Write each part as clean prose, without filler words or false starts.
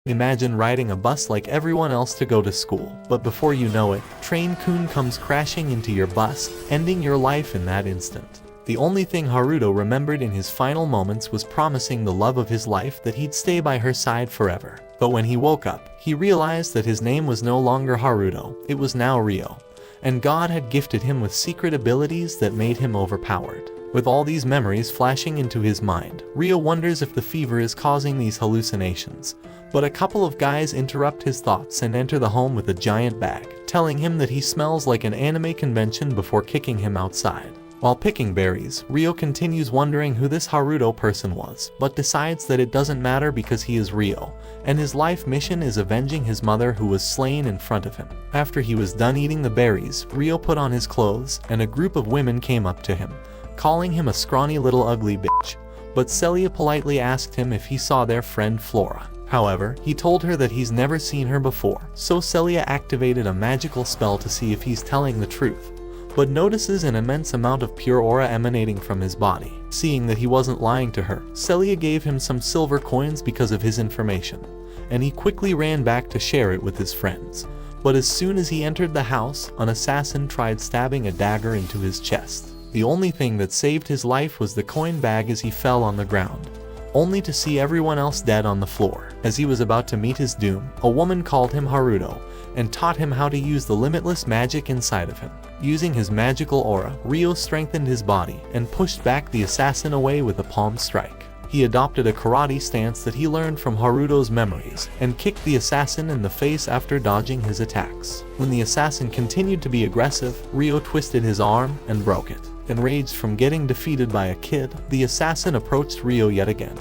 Imagine riding a bus like everyone else to go to school, but before you know it, Train-kun comes crashing into your bus, ending your life in that instant. The only thing Haruto remembered in his final moments was promising the love of his life that he'd stay by her side forever. But when he woke up, he realized that his name was no longer Haruto, it was now Ryo. And God had gifted him with secret abilities that made him overpowered. With all these memories flashing into his mind, Ryo wonders if the fever is causing these hallucinations. But a couple of guys interrupt his thoughts and enter the home with a giant bag, telling him that he smells like an anime convention before kicking him outside. While picking berries, Ryo continues wondering who this Haruto person was, but decides that it doesn't matter because he is Ryo, and his life mission is avenging his mother who was slain in front of him. After he was done eating the berries, Ryo put on his clothes, and a group of women came up to him, calling him a scrawny little ugly bitch. But Celia politely asked him if he saw their friend Flora. However, he told her that he's never seen her before, so Celia activated a magical spell to see if he's telling the truth, but notices an immense amount of pure aura emanating from his body. Seeing that he wasn't lying to her, Celia gave him some silver coins because of his information, and he quickly ran back to share it with his friends. But as soon as he entered the house, an assassin tried stabbing a dagger into his chest. The only thing that saved his life was the coin bag as he fell on the ground, only to see everyone else dead on the floor. As he was about to meet his doom, a woman called him Haruto and taught him how to use the limitless magic inside of him. Using his magical aura, Ryo strengthened his body and pushed back the assassin away with a palm strike. He adopted a karate stance that he learned from Haruto's memories and kicked the assassin in the face after dodging his attacks. When the assassin continued to be aggressive, Ryo twisted his arm and broke it. Enraged from getting defeated by a kid, the assassin approached Ryo yet again,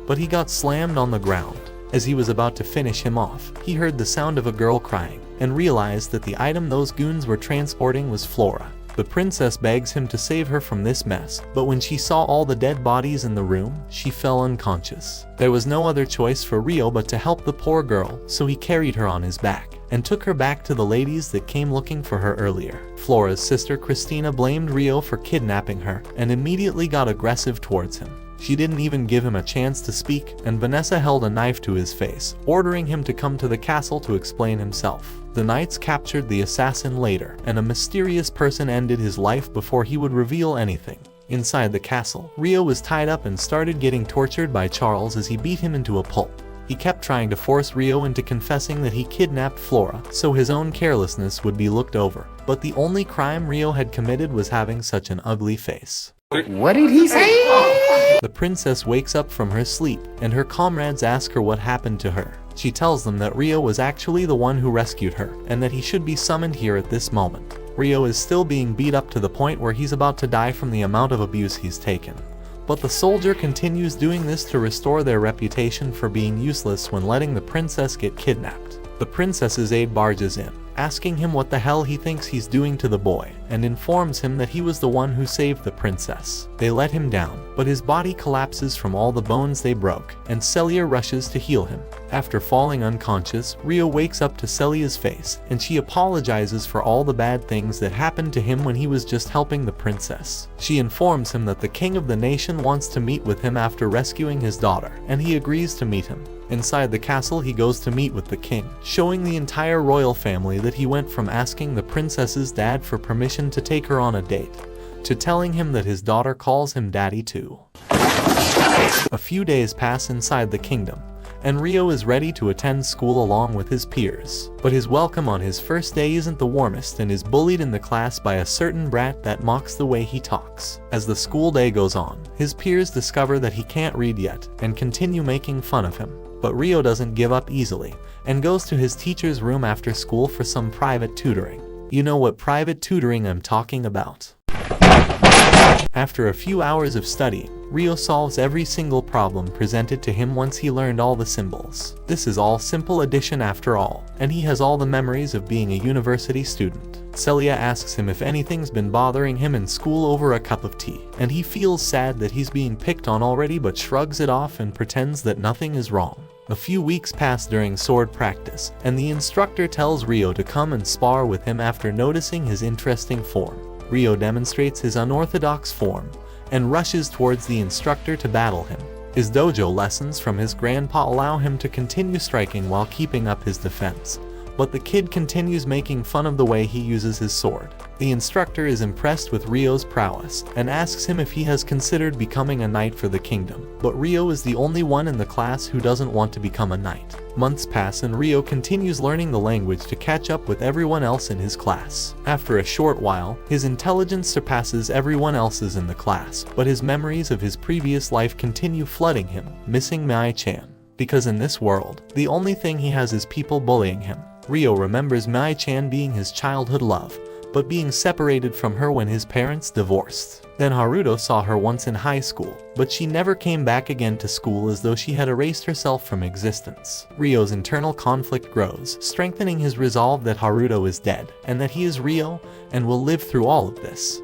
but he got slammed on the ground. As he was about to finish him off, he heard the sound of a girl crying and realized that the item those goons were transporting was Flora. The princess begs him to save her from this mess, but when she saw all the dead bodies in the room, she fell unconscious. There was no other choice for Ryo but to help the poor girl, so he carried her on his back and took her back to the ladies that came looking for her earlier. Flora's sister Christina blamed Ryo for kidnapping her and immediately got aggressive towards him. She didn't even give him a chance to speak, and Vanessa held a knife to his face, ordering him to come to the castle to explain himself. The knights captured the assassin later, and a mysterious person ended his life before he would reveal anything. Inside the castle, Ryo was tied up and started getting tortured by Charles as he beat him into a pulp. He kept trying to force Ryo into confessing that he kidnapped Flora, so his own carelessness would be looked over. But the only crime Ryo had committed was having such an ugly face. What did he say? The princess wakes up from her sleep, and her comrades ask her what happened to her. She tells them that Ryo was actually the one who rescued her, and that he should be summoned here at this moment. Ryo is still being beat up to the point where he's about to die from the amount of abuse he's taken. But the soldier continues doing this to restore their reputation for being useless when letting the princess get kidnapped. The princess's aide barges in, asking him what the hell he thinks he's doing to the boy, and informs him that he was the one who saved the princess. They let him down, but his body collapses from all the bones they broke, and Celia rushes to heal him. After falling unconscious, Ryo wakes up to Celia's face, and she apologizes for all the bad things that happened to him when he was just helping the princess. She informs him that the king of the nation wants to meet with him after rescuing his daughter, and he agrees to meet him. Inside the castle, he goes to meet with the king, showing the entire royal family that he went from asking the princess's dad for permission to take her on a date, to telling him that his daughter calls him daddy too. A few days pass inside the kingdom, and Ryo is ready to attend school along with his peers. But his welcome on his first day isn't the warmest and is bullied in the class by a certain brat that mocks the way he talks. As the school day goes on, his peers discover that he can't read yet and continue making fun of him. But Ryo doesn't give up easily, and goes to his teacher's room after school for some private tutoring. You know what private tutoring I'm talking about. After a few hours of studying, Ryo solves every single problem presented to him once he learned all the symbols. This is all simple addition after all, and he has all the memories of being a university student. Celia asks him if anything's been bothering him in school over a cup of tea, and he feels sad that he's being picked on already but shrugs it off and pretends that nothing is wrong. A few weeks pass during sword practice, and the instructor tells Ryo to come and spar with him after noticing his interesting form. Ryo demonstrates his unorthodox form, and rushes towards the instructor to battle him. His dojo lessons from his grandpa allow him to continue striking while keeping up his defense, but the kid continues making fun of the way he uses his sword. The instructor is impressed with Ryo's prowess and asks him if he has considered becoming a knight for the kingdom, but Ryo is the only one in the class who doesn't want to become a knight. Months pass and Ryo continues learning the language to catch up with everyone else in his class. After a short while, his intelligence surpasses everyone else's in the class, but his memories of his previous life continue flooding him, missing Mai-chan. Because in this world, the only thing he has is people bullying him. Ryo remembers Mai-chan being his childhood love, but being separated from her when his parents divorced. Then Haruto saw her once in high school, but she never came back again to school, as though she had erased herself from existence. Ryo's internal conflict grows, strengthening his resolve that Haruto is dead, and that he is Ryo, and will live through all of this.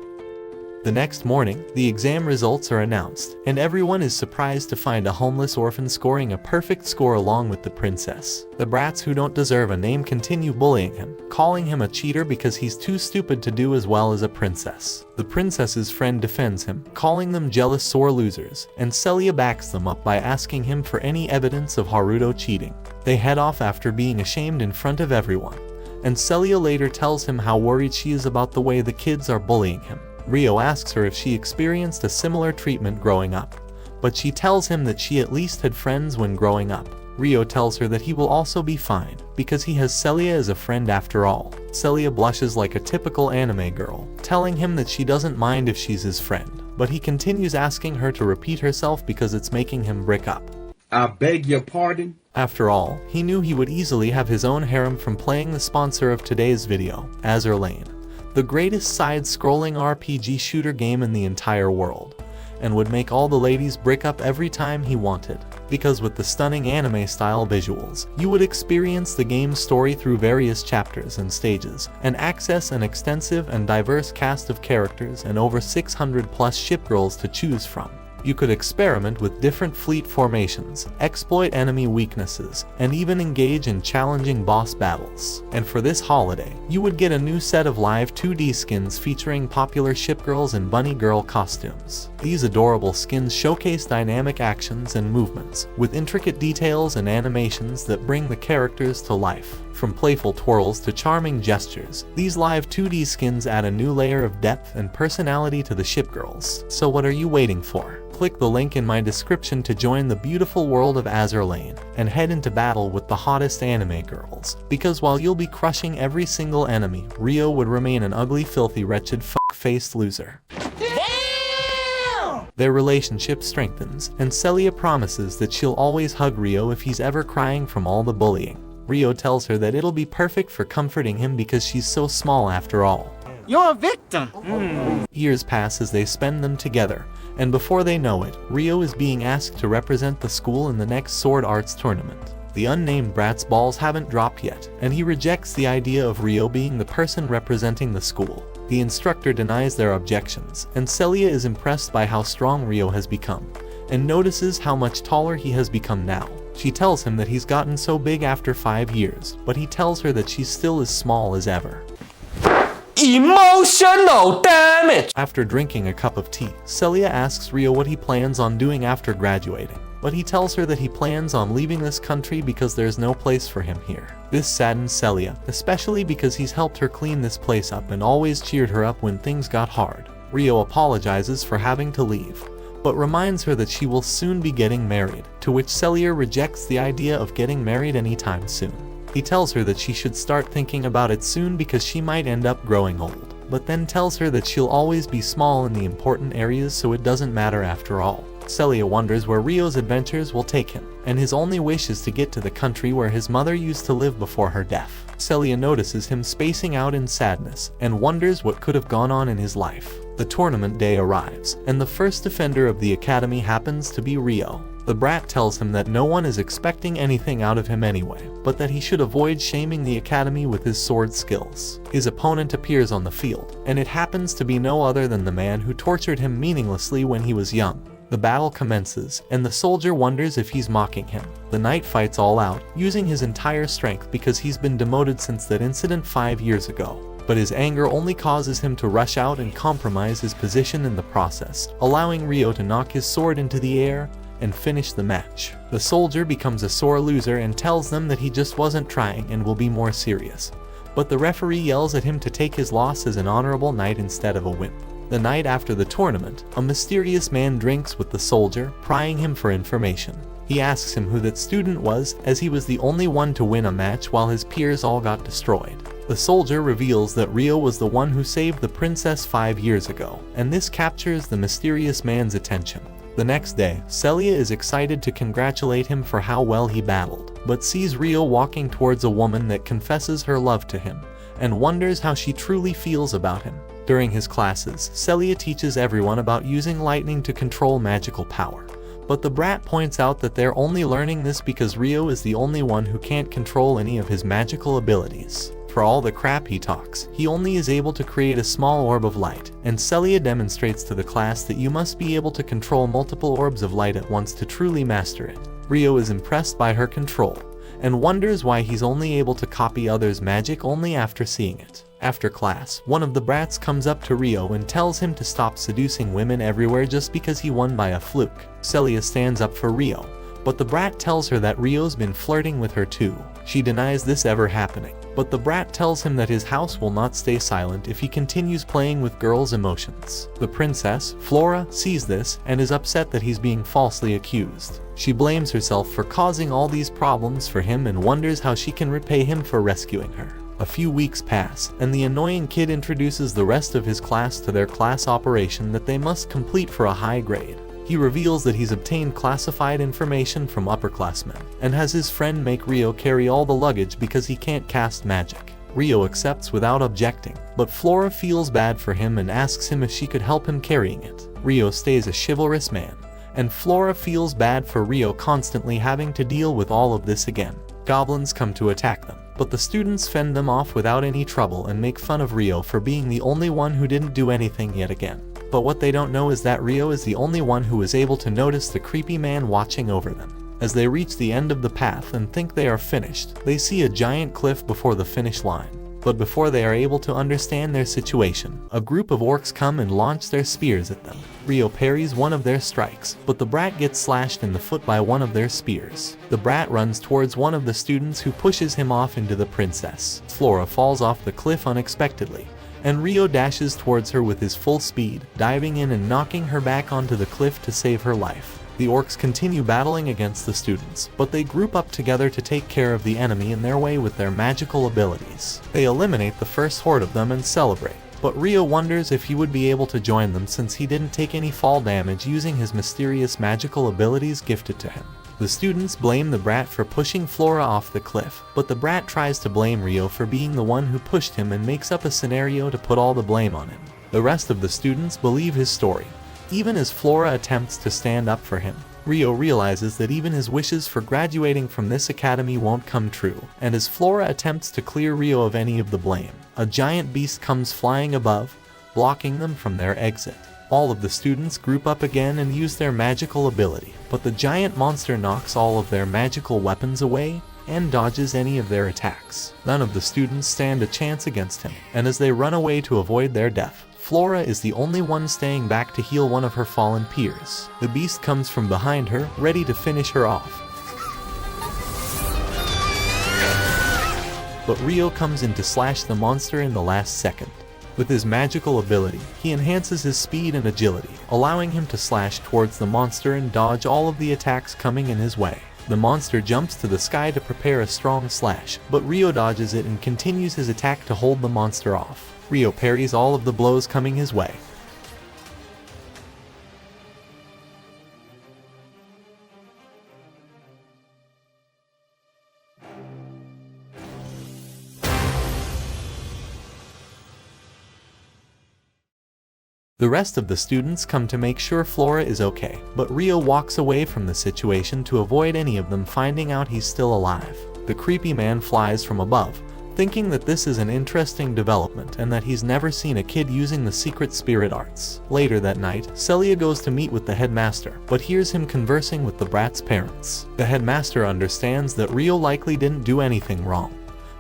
The next morning, the exam results are announced, and everyone is surprised to find a homeless orphan scoring a perfect score along with the princess. The brats who don't deserve a name continue bullying him, calling him a cheater because he's too stupid to do as well as a princess. The princess's friend defends him, calling them jealous sore losers, and Celia backs them up by asking him for any evidence of Haruto cheating. They head off after being ashamed in front of everyone, and Celia later tells him how worried she is about the way the kids are bullying him. Ryo asks her if she experienced a similar treatment growing up, but she tells him that she at least had friends when growing up. Ryo tells her that he will also be fine, because he has Celia as a friend after all. Celia blushes like a typical anime girl, telling him that she doesn't mind if she's his friend, but he continues asking her to repeat herself because it's making him break up. I beg your pardon? After all, he knew he would easily have his own harem from playing the sponsor of today's video, Azur Lane, the greatest side-scrolling RPG shooter game in the entire world, and would make all the ladies break up every time he wanted. Because with the stunning anime-style visuals, you would experience the game's story through various chapters and stages, and access an extensive and diverse cast of characters and over 600 plus shipgirls to choose from. You could experiment with different fleet formations, exploit enemy weaknesses, and even engage in challenging boss battles. And for this holiday, you would get a new set of live 2D skins featuring popular shipgirls and bunny girl costumes. These adorable skins showcase dynamic actions and movements, with intricate details and animations that bring the characters to life. From playful twirls to charming gestures, these live 2D skins add a new layer of depth and personality to the shipgirls. So what are you waiting for? Click the link in my description to join the beautiful world of Azur Lane, and head into battle with the hottest anime girls. Because while you'll be crushing every single enemy, Ryo would remain an ugly, filthy, wretched, fuck-faced loser. Their relationship strengthens, and Celia promises that she'll always hug Ryo if he's ever crying from all the bullying. Ryo tells her that it'll be perfect for comforting him because she's so small after all. You're a victim! Years pass as they spend them together, and before they know it, Ryo is being asked to represent the school in the next Sword Arts tournament. The unnamed brat's balls haven't dropped yet, and he rejects the idea of Ryo being the person representing the school. The instructor denies their objections, and Celia is impressed by how strong Ryo has become, and notices how much taller he has become now. She tells him that he's gotten so big after 5 years, but he tells her that she's still as small as ever. Emotional damage! After drinking a cup of tea, Celia asks Ryo what he plans on doing after graduating, but he tells her that he plans on leaving this country because there's no place for him here. This saddens Celia, especially because he's helped her clean this place up and always cheered her up when things got hard. Ryo apologizes for having to leave, but reminds her that she will soon be getting married, to which Celia rejects the idea of getting married anytime soon. He tells her that she should start thinking about it soon because she might end up growing old, but then tells her that she'll always be small in the important areas, so it doesn't matter after all. Celia wonders where Ryo's adventures will take him, and his only wish is to get to the country where his mother used to live before her death. Celia notices him spacing out in sadness, and wonders what could have gone on in his life. The tournament day arrives, and the first defender of the academy happens to be Ryo. The brat tells him that no one is expecting anything out of him anyway, but that he should avoid shaming the academy with his sword skills. His opponent appears on the field, and it happens to be no other than the man who tortured him meaninglessly when he was young. The battle commences, and the soldier wonders if he's mocking him. The knight fights all out, using his entire strength because he's been demoted since that incident 5 years ago. But his anger only causes him to rush out and compromise his position in the process, allowing Ryo to knock his sword into the air and finish the match. The soldier becomes a sore loser and tells them that he just wasn't trying and will be more serious. But the referee yells at him to take his loss as an honorable knight instead of a wimp. The night after the tournament, a mysterious man drinks with the soldier, prying him for information. He asks him who that student was, as he was the only one to win a match while his peers all got destroyed. The soldier reveals that Ryo was the one who saved the princess 5 years ago, and this captures the mysterious man's attention. The next day, Celia is excited to congratulate him for how well he battled, but sees Ryo walking towards a woman that confesses her love to him, and wonders how she truly feels about him. During his classes, Celia teaches everyone about using lightning to control magical power. But the brat points out that they're only learning this because Ryo is the only one who can't control any of his magical abilities. For all the crap he talks, he only is able to create a small orb of light, and Celia demonstrates to the class that you must be able to control multiple orbs of light at once to truly master it. Ryo is impressed by her control, and wonders why he's only able to copy others' magic only after seeing it. After class, one of the brats comes up to Ryo and tells him to stop seducing women everywhere just because he won by a fluke. Celia stands up for Ryo, but the brat tells her that Ryo's been flirting with her too. She denies this ever happening, but the brat tells him that his house will not stay silent if he continues playing with girls' emotions. The princess, Flora, sees this and is upset that he's being falsely accused. She blames herself for causing all these problems for him and wonders how she can repay him for rescuing her. A few weeks pass, and the annoying kid introduces the rest of his class to their class operation that they must complete for a high grade. He reveals that he's obtained classified information from upperclassmen, and has his friend make Ryo carry all the luggage because he can't cast magic. Ryo accepts without objecting, but Flora feels bad for him and asks him if she could help him carrying it. Ryo stays a chivalrous man, and Flora feels bad for Ryo constantly having to deal with all of this again. Goblins come to attack them, but the students fend them off without any trouble and make fun of Ryo for being the only one who didn't do anything yet again. But what they don't know is that Ryo is the only one who is able to notice the creepy man watching over them. As they reach the end of the path and think they are finished, they see a giant cliff before the finish line. But before they are able to understand their situation, a group of orcs come and launch their spears at them. Ryo parries one of their strikes, but the brat gets slashed in the foot by one of their spears. The brat runs towards one of the students who pushes him off into the princess. Flora falls off the cliff unexpectedly, and Ryo dashes towards her with his full speed, diving in and knocking her back onto the cliff to save her life. The orcs continue battling against the students, but they group up together to take care of the enemy in their way with their magical abilities. They eliminate the first horde of them and celebrate, but Ryo wonders if he would be able to join them since he didn't take any fall damage using his mysterious magical abilities gifted to him. The students blame the brat for pushing Flora off the cliff, but the brat tries to blame Ryo for being the one who pushed him and makes up a scenario to put all the blame on him. The rest of the students believe his story, even as Flora attempts to stand up for him. Ryo realizes that even his wishes for graduating from this academy won't come true, and as Flora attempts to clear Ryo of any of the blame, a giant beast comes flying above, blocking them from their exit. All of the students group up again and use their magical ability, but the giant monster knocks all of their magical weapons away and dodges any of their attacks. None of the students stand a chance against him, and as they run away to avoid their death, Flora is the only one staying back to heal one of her fallen peers. The beast comes from behind her, ready to finish her off. But Ryo comes in to slash the monster in the last second. With his magical ability, he enhances his speed and agility, allowing him to slash towards the monster and dodge all of the attacks coming in his way. The monster jumps to the sky to prepare a strong slash, but Ryo dodges it and continues his attack to hold the monster off. Ryo parries all of the blows coming his way. The rest of the students come to make sure Flora is okay, but Ryo walks away from the situation to avoid any of them finding out he's still alive. The creepy man flies from above, thinking that this is an interesting development and that he's never seen a kid using the secret spirit arts. Later that night, Celia goes to meet with the headmaster, but hears him conversing with the brat's parents. The headmaster understands that Ryo likely didn't do anything wrong,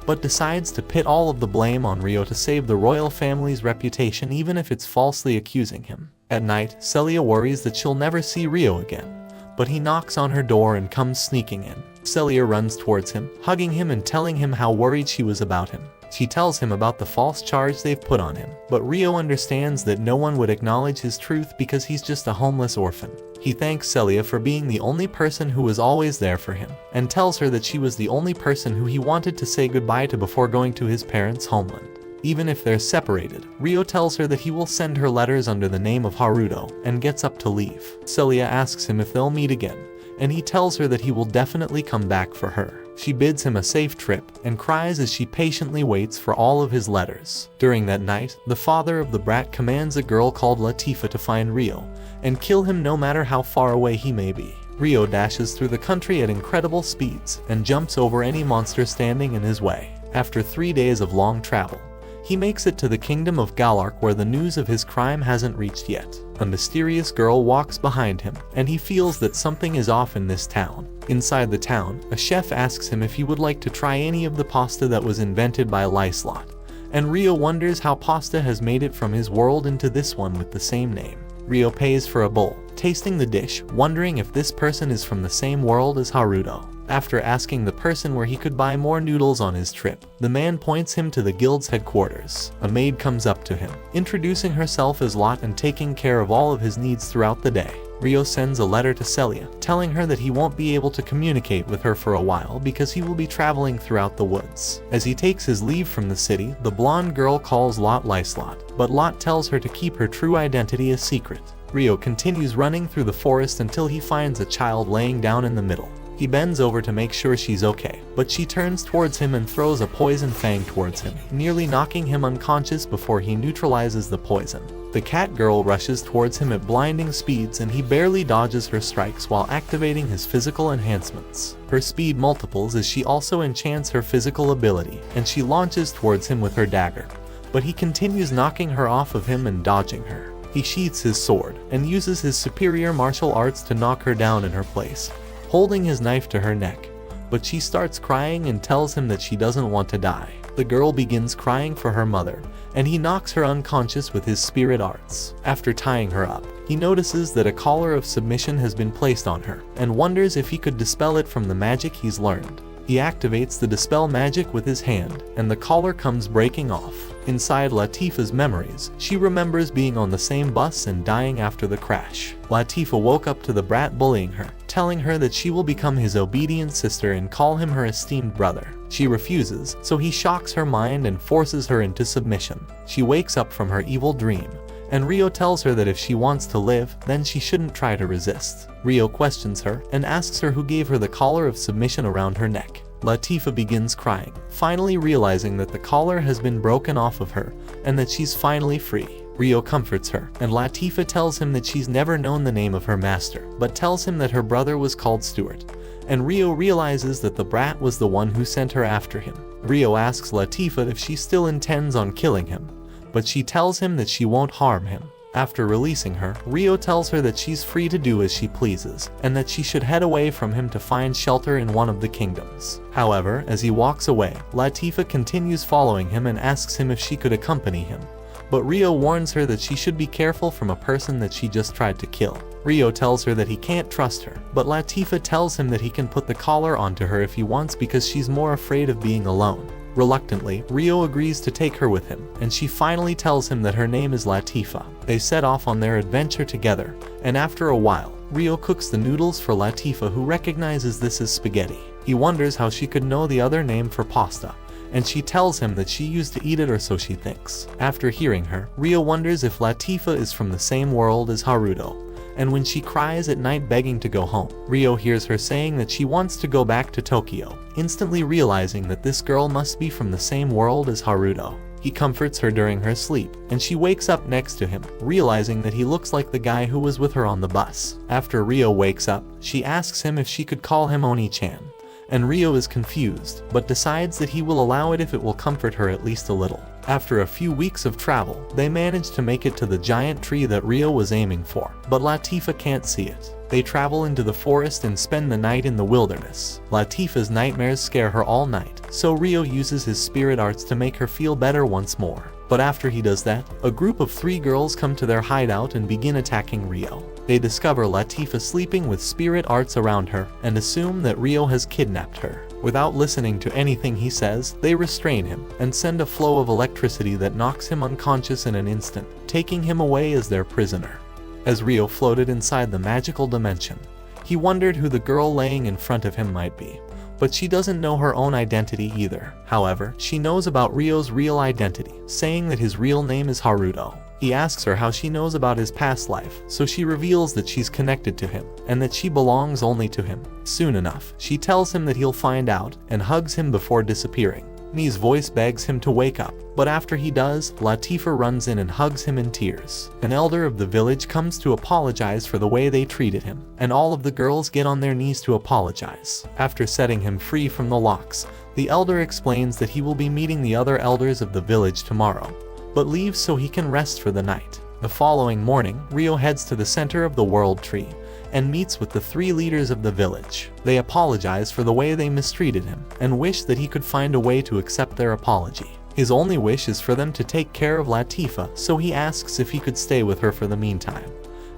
but decides to pit all of the blame on Ryo to save the royal family's reputation even if it's falsely accusing him. At night, Celia worries that she'll never see Ryo again, but he knocks on her door and comes sneaking in. Celia runs towards him, hugging him and telling him how worried she was about him. She tells him about the false charge they've put on him, but Rio understands that no one would acknowledge his truth because he's just a homeless orphan. He thanks Celia for being the only person who was always there for him, and tells her that she was the only person who he wanted to say goodbye to before going to his parents' homeland. Even if they're separated, Rio tells her that he will send her letters under the name of Haruto, and gets up to leave. Celia asks him if they'll meet again, and he tells her that he will definitely come back for her. She bids him a safe trip, and cries as she patiently waits for all of his letters. During that night, the father of the brat commands a girl called Latifa to find Rio, and kill him no matter how far away he may be. Rio dashes through the country at incredible speeds, and jumps over any monster standing in his way. After 3 days of long travel, he makes it to the kingdom of Galark, where the news of his crime hasn't reached yet. A mysterious girl walks behind him, and he feels that something is off in this town. Inside the town, a chef asks him if he would like to try any of the pasta that was invented by Lyslot, and Rio wonders how pasta has made it from his world into this one with the same name. Rio pays for a bowl, tasting the dish, wondering if this person is from the same world as Haruto. After asking the person where he could buy more noodles on his trip, the man points him to the guild's headquarters. A maid comes up to him, introducing herself as Lot and taking care of all of his needs throughout the day. Rio sends a letter to Celia, telling her that he won't be able to communicate with her for a while because he will be traveling throughout the woods. As he takes his leave from the city, the blonde girl calls Lot Lyslot, but Lot tells her to keep her true identity a secret. Rio continues running through the forest until he finds a child laying down in the middle. He bends over to make sure she's okay, but she turns towards him and throws a poison fang towards him, nearly knocking him unconscious before he neutralizes the poison. The cat girl rushes towards him at blinding speeds, and he barely dodges her strikes while activating his physical enhancements. Her speed multiples as she also enchants her physical ability, and she launches towards him with her dagger, but he continues knocking her off of him and dodging her. He sheaths his sword, and uses his superior martial arts to knock her down in her place, holding his knife to her neck, but she starts crying and tells him that she doesn't want to die. The girl begins crying for her mother, and he knocks her unconscious with his spirit arts. After tying her up, he notices that a collar of submission has been placed on her, and wonders if he could dispel it from the magic he's learned. He activates the dispel magic with his hand, and the collar comes breaking off. Inside Latifa's memories, she remembers being on the same bus and dying after the crash. Latifa woke up to the brat bullying her, telling her that she will become his obedient sister and call him her esteemed brother. She refuses, so he shocks her mind and forces her into submission. She wakes up from her evil dream, and Rio tells her that if she wants to live, then she shouldn't try to resist. Rio questions her and asks her who gave her the collar of submission around her neck. Latifa begins crying, finally realizing that the collar has been broken off of her and that she's finally free. Rio comforts her, and Latifa tells him that she's never known the name of her master, but tells him that her brother was called Stuart, and Rio realizes that the brat was the one who sent her after him. Rio asks Latifa if she still intends on killing him, but she tells him that she won't harm him. After releasing her, Rio tells her that she's free to do as she pleases, and that she should head away from him to find shelter in one of the kingdoms. However, as he walks away, Latifa continues following him and asks him if she could accompany him, but Rio warns her that she should be careful from a person that she just tried to kill. Rio tells her that he can't trust her, but Latifa tells him that he can put the collar onto her if he wants because she's more afraid of being alone. Reluctantly, Rio agrees to take her with him, and she finally tells him that her name is Latifa. They set off on their adventure together, and after a while, Rio cooks the noodles for Latifa, who recognizes this as spaghetti. He wonders how she could know the other name for pasta, and she tells him that she used to eat it, or so she thinks. After hearing her, Rio wonders if Latifa is from the same world as Haruto, and when she cries at night begging to go home, Rio hears her saying that she wants to go back to Tokyo, instantly realizing that this girl must be from the same world as Haruto. He comforts her during her sleep, and she wakes up next to him, realizing that he looks like the guy who was with her on the bus. After Rio wakes up, she asks him if she could call him Oni-chan, and Rio is confused, but decides that he will allow it if it will comfort her at least a little. After a few weeks of travel, they manage to make it to the giant tree that Rio was aiming for, but Latifa can't see it. They travel into the forest and spend the night in the wilderness. Latifa's nightmares scare her all night, so Rio uses his spirit arts to make her feel better once more. But after he does that, a group of 3 girls come to their hideout and begin attacking Rio. They discover Latifa sleeping with spirit arts around her and assume that Rio has kidnapped her. Without listening to anything he says, they restrain him and send a flow of electricity that knocks him unconscious in an instant, taking him away as their prisoner. As Rio floated inside the magical dimension, he wondered who the girl laying in front of him might be. But she doesn't know her own identity either. However, she knows about Rio's real identity, saying that his real name is Haruto. He asks her how she knows about his past life, so she reveals that she's connected to him, and that she belongs only to him. Soon enough, she tells him that he'll find out, and hugs him before disappearing. Mi's voice begs him to wake up, but after he does, Latifa runs in and hugs him in tears. An elder of the village comes to apologize for the way they treated him, and all of the girls get on their knees to apologize. After setting him free from the locks, the elder explains that he will be meeting the other elders of the village tomorrow, but leaves so he can rest for the night. The following morning, Rio heads to the center of the World Tree and meets with the 3 leaders of the village. They apologize for the way they mistreated him and wish that he could find a way to accept their apology. His only wish is for them to take care of Latifa, so he asks if he could stay with her for the meantime.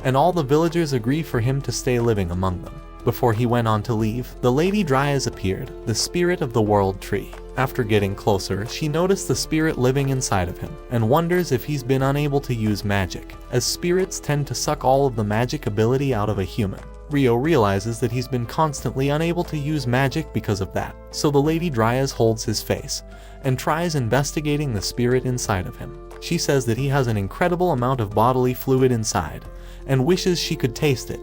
And all the villagers agree for him to stay living among them. Before he went on to leave, the Lady Dryas appeared, the spirit of the World Tree. After getting closer, she noticed the spirit living inside of him, and wonders if he's been unable to use magic, as spirits tend to suck all of the magic ability out of a human. Rio realizes that he's been constantly unable to use magic because of that, so the Lady Dryas holds his face, and tries investigating the spirit inside of him. She says that he has an incredible amount of bodily fluid inside, and wishes she could taste it,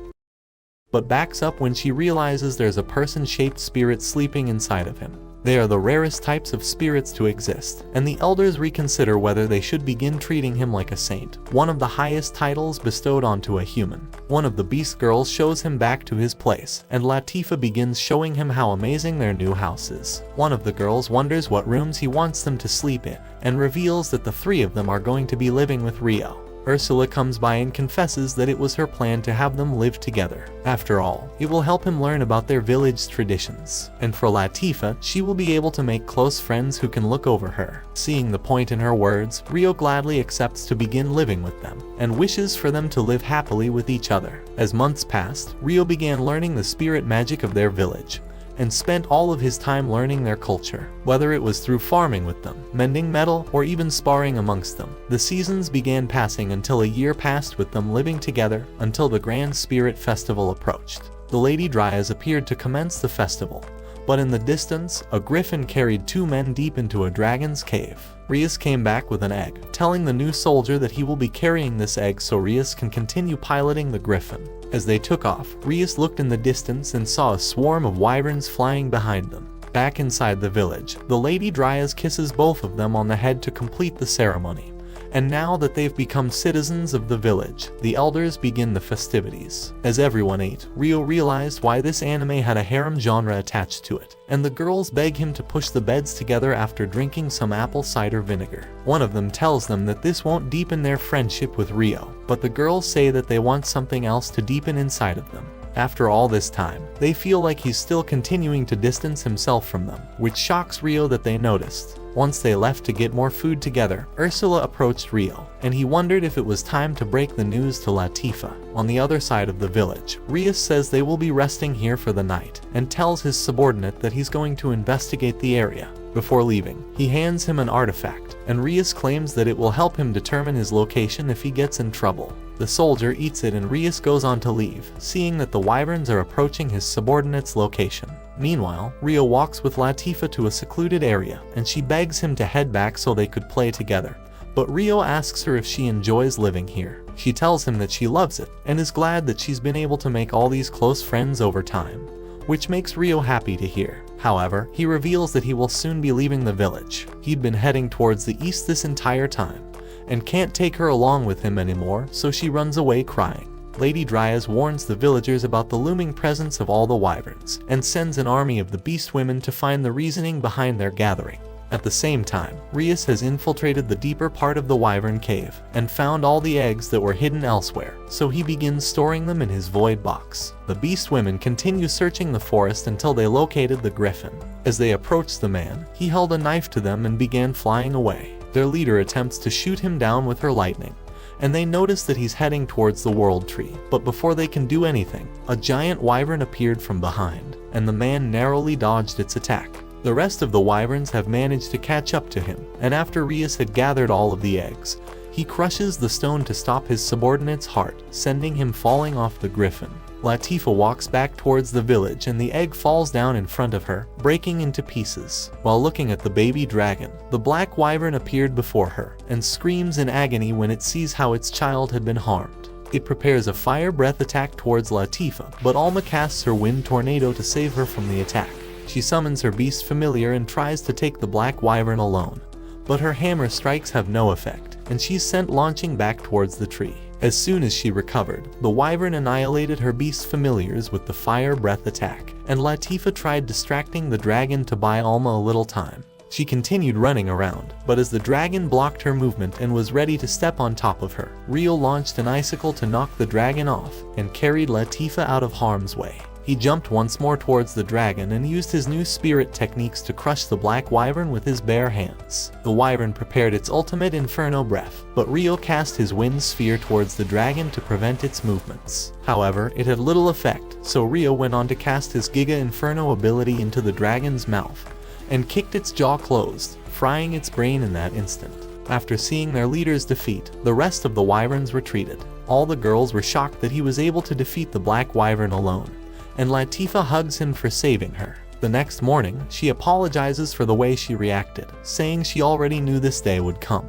but backs up when she realizes there's a person-shaped spirit sleeping inside of him. They are the rarest types of spirits to exist, and the elders reconsider whether they should begin treating him like a saint, one of the highest titles bestowed onto a human. One of the beast girls shows him back to his place, and Latifa begins showing him how amazing their new house is. One of the girls wonders what rooms he wants them to sleep in, and reveals that the 3 of them are going to be living with Rio. Ursula comes by and confesses that it was her plan to have them live together. After all, it will help him learn about their village traditions. And for Latifa, she will be able to make close friends who can look over her. Seeing the point in her words, Rio gladly accepts to begin living with them, and wishes for them to live happily with each other. As months passed, Rio began learning the spirit magic of their village, and spent all of his time learning their culture, whether it was through farming with them, mending metal, or even sparring amongst them. The seasons began passing until a year passed with them living together until the Grand Spirit Festival approached. The Lady Dryas appeared to commence the festival, but in the distance, a griffin carried 2 men deep into a dragon's cave. Rias came back with an egg, telling the new soldier that he will be carrying this egg so Rias can continue piloting the griffin. As they took off, Rias looked in the distance and saw a swarm of wyverns flying behind them. Back inside the village, the Lady Dryas kisses both of them on the head to complete the ceremony. And now that they've become citizens of the village, the elders begin the festivities. As everyone ate, Rio realized why this anime had a harem genre attached to it, and the girls beg him to push the beds together after drinking some apple cider vinegar. One of them tells them that this won't deepen their friendship with Rio, but the girls say that they want something else to deepen inside of them. After all this time, they feel like he's still continuing to distance himself from them, which shocks Rio that they noticed. Once they left to get more food together, Ursula approached Rio, and he wondered if it was time to break the news to Latifa. On the other side of the village, Rias says they will be resting here for the night, and tells his subordinate that he's going to investigate the area. Before leaving, he hands him an artifact, and Rias claims that it will help him determine his location if he gets in trouble. The soldier eats it and Rias goes on to leave, seeing that the wyverns are approaching his subordinate's location. Meanwhile, Rio walks with Latifa to a secluded area, and she begs him to head back so they could play together. But Rio asks her if she enjoys living here. She tells him that she loves it, and is glad that she's been able to make all these close friends over time, which makes Rio happy to hear. However, he reveals that he will soon be leaving the village. He'd been heading towards the east this entire time, and can't take her along with him anymore, so she runs away crying. Lady Dryas warns the villagers about the looming presence of all the wyverns, and sends an army of the beast women to find the reasoning behind their gathering. At the same time, Rias has infiltrated the deeper part of the wyvern cave, and found all the eggs that were hidden elsewhere, so he begins storing them in his void box. The beast women continue searching the forest until they located the griffin. As they approached the man, he held a knife to them and began flying away. Their leader attempts to shoot him down with her lightning, and they notice that he's heading towards the world tree. But before they can do anything, a giant wyvern appeared from behind, and the man narrowly dodged its attack. The rest of the wyverns have managed to catch up to him, and after Rias had gathered all of the eggs, he crushes the stone to stop his subordinate's heart, sending him falling off the griffin. Latifa walks back towards the village and the egg falls down in front of her, breaking into pieces. While looking at the baby dragon, the black wyvern appeared before her and screams in agony when it sees how its child had been harmed. It prepares a fire breath attack towards Latifa, but Alma casts her wind tornado to save her from the attack. She summons her beast familiar and tries to take the black wyvern alone, but her hammer strikes have no effect, and she's sent launching back towards the tree. As soon as she recovered, the wyvern annihilated her beast familiars with the fire breath attack, and Latifa tried distracting the dragon to buy Alma a little time. She continued running around, but as the dragon blocked her movement and was ready to step on top of her, Rio launched an icicle to knock the dragon off and carried Latifa out of harm's way. He jumped once more towards the dragon and used his new spirit techniques to crush the black wyvern with his bare hands. The wyvern prepared its ultimate inferno breath, but Rio cast his wind sphere towards the dragon to prevent its movements. However, it had little effect, so Rio went on to cast his Giga Inferno ability into the dragon's mouth and kicked its jaw closed, frying its brain in that instant. After seeing their leader's defeat, the rest of the wyverns retreated. All the girls were shocked that he was able to defeat the black wyvern alone, and Latifa hugs him for saving her. The next morning, she apologizes for the way she reacted, saying she already knew this day would come,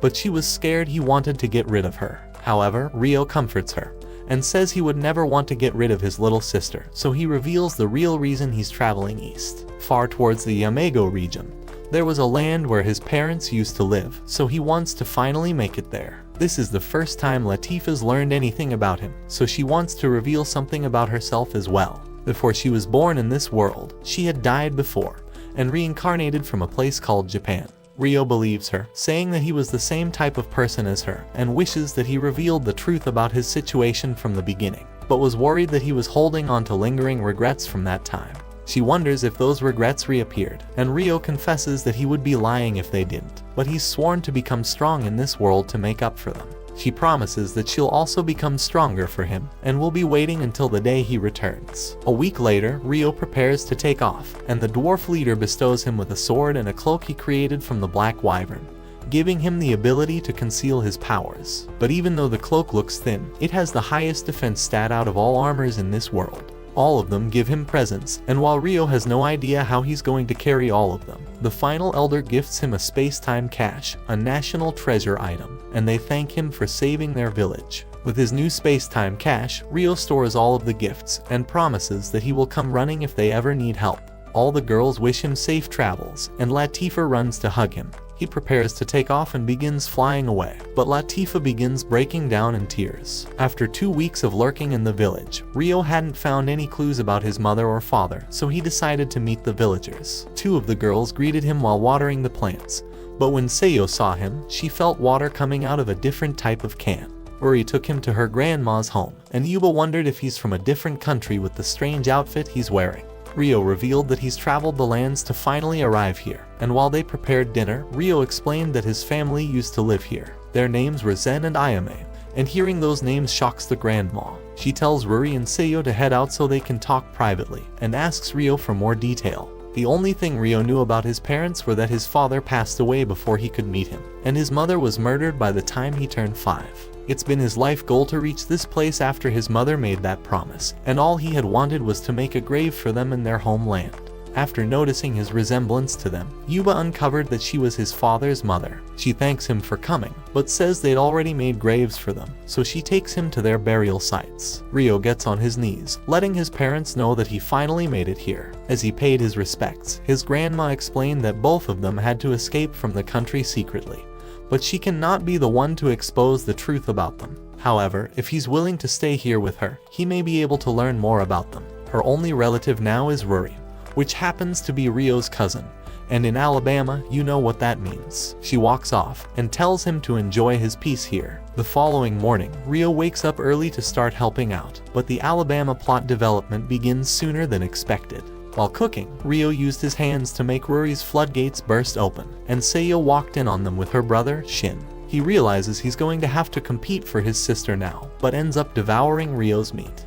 but she was scared he wanted to get rid of her. However, Rio comforts her and says he would never want to get rid of his little sister, so he reveals the real reason he's traveling east. Far towards the Yamago region, there was a land where his parents used to live, so he wants to finally make it there. This is the first time Latifa's learned anything about him, so she wants to reveal something about herself as well. Before she was born in this world, she had died before and reincarnated from a place called Japan. Rio believes her, saying that he was the same type of person as her and wishes that he revealed the truth about his situation from the beginning, but was worried that he was holding on to lingering regrets from that time. She wonders if those regrets reappeared, and Rio confesses that he would be lying if they didn't, but he's sworn to become strong in this world to make up for them. She promises that she'll also become stronger for him, and will be waiting until the day he returns. A week later, Rio prepares to take off, and the dwarf leader bestows him with a sword and a cloak he created from the black wyvern, giving him the ability to conceal his powers. But even though the cloak looks thin, it has the highest defense stat out of all armors in this world. All of them give him presents, and while Rio has no idea how he's going to carry all of them, the final elder gifts him a space-time cache, a national treasure item, and they thank him for saving their village. With his new space-time cache, Rio stores all of the gifts and promises that he will come running if they ever need help. All the girls wish him safe travels, and Latifa runs to hug him. He prepares to take off and begins flying away, but Latifa begins breaking down in tears. After 2 weeks of lurking in the village, Rio hadn't found any clues about his mother or father, so he decided to meet the villagers. 2 of the girls greeted him while watering the plants, but when Seiyo saw him, she felt water coming out of a different type of can. Uri took him to her grandma's home, and Yuba wondered if he's from a different country with the strange outfit he's wearing. Rio revealed that he's traveled the lands to finally arrive here, and while they prepared dinner, Rio explained that his family used to live here. Their names were Zen and Ayame, and hearing those names shocks the grandma. She tells Ruri and Seiyo to head out so they can talk privately, and asks Rio for more detail. The only thing Rio knew about his parents were that his father passed away before he could meet him, and his mother was murdered by the time he turned 5. It's been his life goal to reach this place after his mother made that promise, and all he had wanted was to make a grave for them in their homeland. After noticing his resemblance to them, Yuba uncovered that she was his father's mother. She thanks him for coming, but says they'd already made graves for them, so she takes him to their burial sites. Rio gets on his knees, letting his parents know that he finally made it here. As he paid his respects, his grandma explained that both of them had to escape from the country secretly, but she cannot be the one to expose the truth about them. However, if he's willing to stay here with her, he may be able to learn more about them. Her only relative now is Ruri, which happens to be Rio's cousin, and in Alabama, you know what that means. She walks off and tells him to enjoy his peace here. The following morning, Rio wakes up early to start helping out, but the Alabama plot development begins sooner than expected. While cooking, Ryo used his hands to make Ruri's floodgates burst open, and Seiyo walked in on them with her brother, Shin. He realizes he's going to have to compete for his sister now, but ends up devouring Ryo's meat.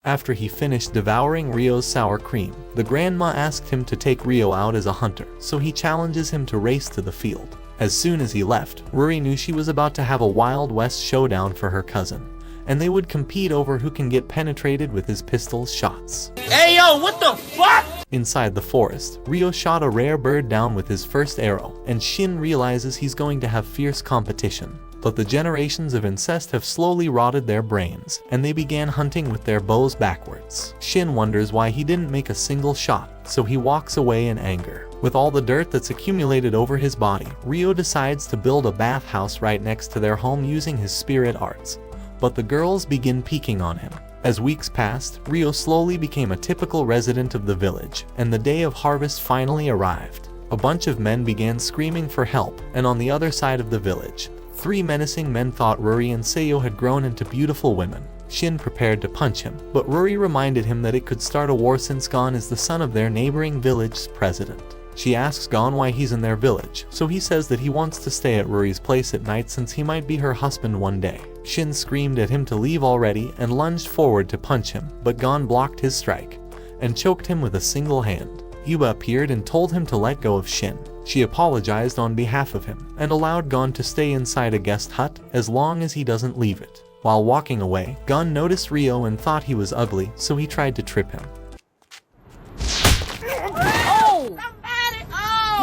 After he finished devouring Ryo's sour cream, the grandma asked him to take Ryo out as a hunter, so he challenges him to race to the field. As soon as he left, Ruri knew she was about to have a Wild West showdown for her cousin, and they would compete over who can get penetrated with his pistol's shots. Hey yo, what the fuck? Inside the forest, Ryo shot a rare bird down with his first arrow, and Shin realizes he's going to have fierce competition. But the generations of incest have slowly rotted their brains, and they began hunting with their bows backwards. Shin wonders why he didn't make a single shot, so he walks away in anger. With all the dirt that's accumulated over his body, Ryo decides to build a bathhouse right next to their home using his spirit arts. But the girls begin peeking on him. As weeks passed, Ryo slowly became a typical resident of the village, and the day of harvest finally arrived. A bunch of men began screaming for help, and on the other side of the village, 3 menacing men thought Ruri and Seiyo had grown into beautiful women. Shin prepared to punch him, but Ruri reminded him that it could start a war since Gon is the son of their neighboring village's president. She asks Gon why he's in their village, so he says that he wants to stay at Ruri's place at night since he might be her husband one day. Shin screamed at him to leave already and lunged forward to punch him, but Gon blocked his strike and choked him with a single hand. Yuba appeared and told him to let go of Shin. She apologized on behalf of him and allowed Gon to stay inside a guest hut as long as he doesn't leave it. While walking away, Gon noticed Ryo and thought he was ugly, so he tried to trip him.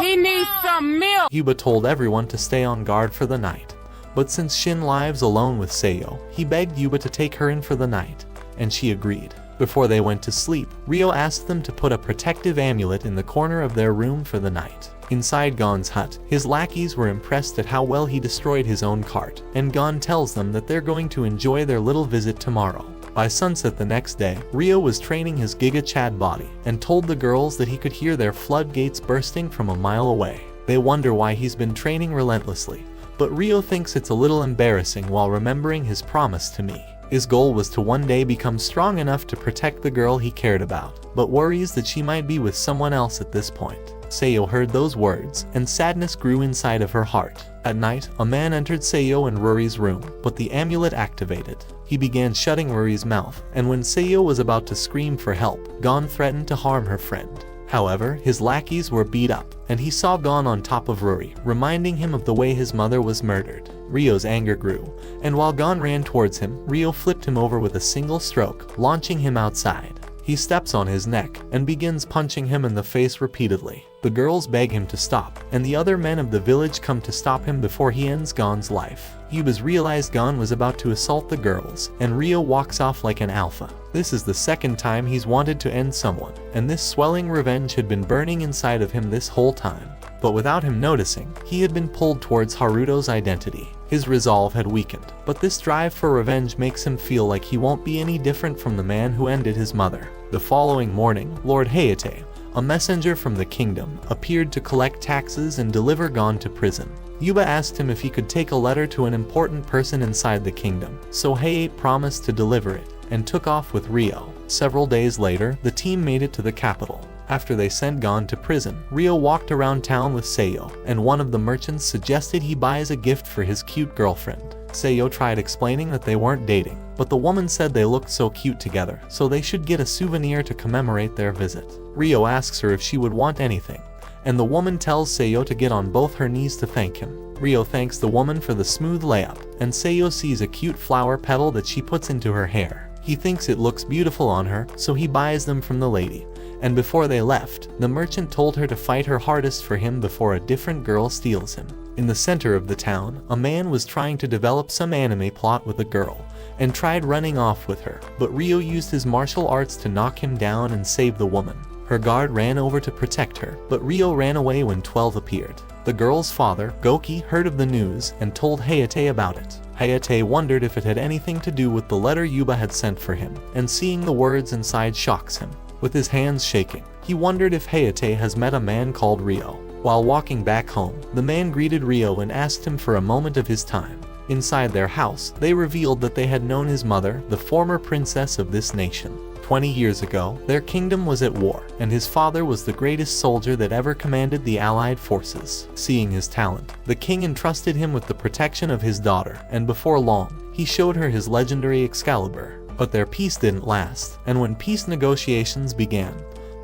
He needs some milk! Yuba told everyone to stay on guard for the night, but since Shin lives alone with Seiyo, he begged Yuba to take her in for the night, and she agreed. Before they went to sleep, Ryo asked them to put a protective amulet in the corner of their room for the night. Inside Gon's hut, his lackeys were impressed at how well he destroyed his own cart, and Gon tells them that they're going to enjoy their little visit tomorrow. By sunset the next day, Ryo was training his Giga Chad body, and told the girls that he could hear their floodgates bursting from a mile away. They wonder why he's been training relentlessly, but Ryo thinks it's a little embarrassing while remembering his promise to me. His goal was to one day become strong enough to protect the girl he cared about, but worries that she might be with someone else at this point. Seiyo heard those words, and sadness grew inside of her heart. At night, a man entered Seiyo and Ruri's room, but the amulet activated. He began shutting Ruri's mouth, and when Seiyo was about to scream for help, Gon threatened to harm her friend. However, his lackeys were beat up, and he saw Gon on top of Ruri, reminding him of the way his mother was murdered. Ryo's anger grew, and while Gon ran towards him, Ryo flipped him over with a single stroke, launching him outside. He steps on his neck and begins punching him in the face repeatedly. The girls beg him to stop, and the other men of the village come to stop him before he ends Gon's life. Yubas realized Gon was about to assault the girls, and Ryo walks off like an alpha. This is the second time he's wanted to end someone, and this swelling revenge had been burning inside of him this whole time. But without him noticing, he had been pulled towards Haruto's identity. His resolve had weakened, but this drive for revenge makes him feel like he won't be any different from the man who ended his mother. The following morning, Lord Hayate, a messenger from the kingdom, appeared to collect taxes and deliver Gon to prison. Yuba asked him if he could take a letter to an important person inside the kingdom, so Hayate promised to deliver it, and took off with Ryo. Several days later, the team made it to the capital. After they sent Gon to prison, Ryo walked around town with Seiyo, and one of the merchants suggested he buys a gift for his cute girlfriend. Seiyo tried explaining that they weren't dating, but the woman said they looked so cute together, so they should get a souvenir to commemorate their visit. Ryo asks her if she would want anything, and the woman tells Seiyo to get on both her knees to thank him. Ryo thanks the woman for the smooth layup, and Seiyo sees a cute flower petal that she puts into her hair. He thinks it looks beautiful on her, so he buys them from the lady. And before they left, the merchant told her to fight her hardest for him before a different girl steals him. In the center of the town, a man was trying to develop some anime plot with a girl, and tried running off with her, but Ryo used his martial arts to knock him down and save the woman. Her guard ran over to protect her, but Ryo ran away when 12 appeared. The girl's father, Goki, heard of the news and told Hayate about it. Hayate wondered if it had anything to do with the letter Yuba had sent for him, and seeing the words inside shocks him. With his hands shaking, he wondered if Hayate has met a man called Ryo. While walking back home, the man greeted Ryo and asked him for a moment of his time. Inside their house, they revealed that they had known his mother, the former princess of this nation. 20 years ago, their kingdom was at war, and his father was the greatest soldier that ever commanded the allied forces. Seeing his talent, the king entrusted him with the protection of his daughter, and before long, he showed her his legendary Excalibur. But their peace didn't last, and when peace negotiations began,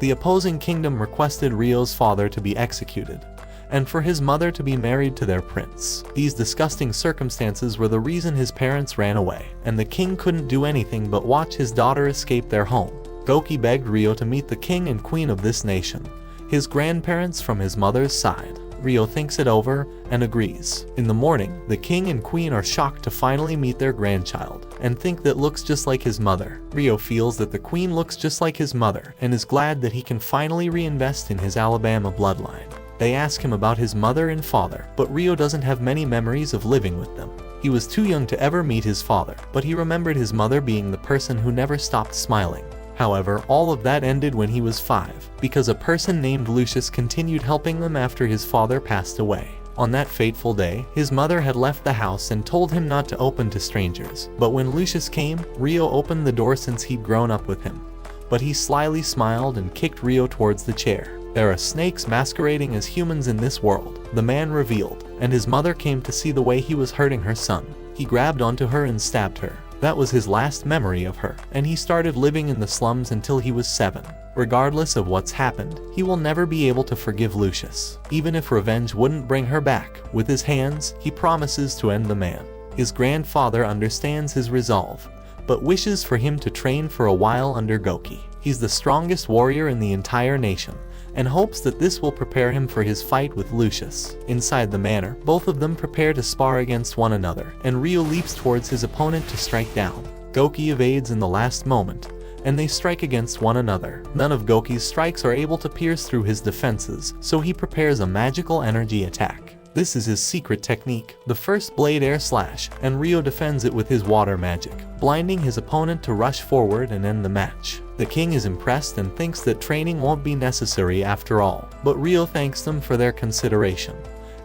the opposing kingdom requested Ryo's father to be executed, and for his mother to be married to their prince. These disgusting circumstances were the reason his parents ran away, and the king couldn't do anything but watch his daughter escape their home. Goki begged Ryo to meet the king and queen of this nation, his grandparents from his mother's side. Ryo thinks it over and agrees. In the morning, the king and queen are shocked to finally meet their grandchild and think that looks just like his mother. Ryo feels that the queen looks just like his mother and is glad that he can finally reinvest in his Alabama bloodline. They ask him about his mother and father, but Ryo doesn't have many memories of living with them. He was too young to ever meet his father, but he remembered his mother being the person who never stopped smiling. However, all of that ended when he was 5, because a person named Lucius continued helping them after his father passed away. On that fateful day, his mother had left the house and told him not to open to strangers, but when Lucius came, Ryo opened the door since he'd grown up with him. But he slyly smiled and kicked Ryo towards the chair. There are snakes masquerading as humans in this world, the man revealed, and his mother came to see the way he was hurting her son. He grabbed onto her and stabbed her. That was his last memory of her, and he started living in the slums until he was 7. Regardless of what's happened, he will never be able to forgive Lucius. Even if revenge wouldn't bring her back, with his hands, he promises to end the man. His grandfather understands his resolve, but wishes for him to train for a while under Goki. He's the strongest warrior in the entire nation, and hopes that this will prepare him for his fight with Lucius. Inside the manor, both of them prepare to spar against one another, and Ryo leaps towards his opponent to strike down. Goki evades in the last moment, and they strike against one another. None of Goki's strikes are able to pierce through his defenses, so he prepares a magical energy attack. This is his secret technique, the first blade air slash, and Ryo defends it with his water magic, blinding his opponent to rush forward and end the match. The king is impressed and thinks that training won't be necessary after all, but Ryo thanks them for their consideration,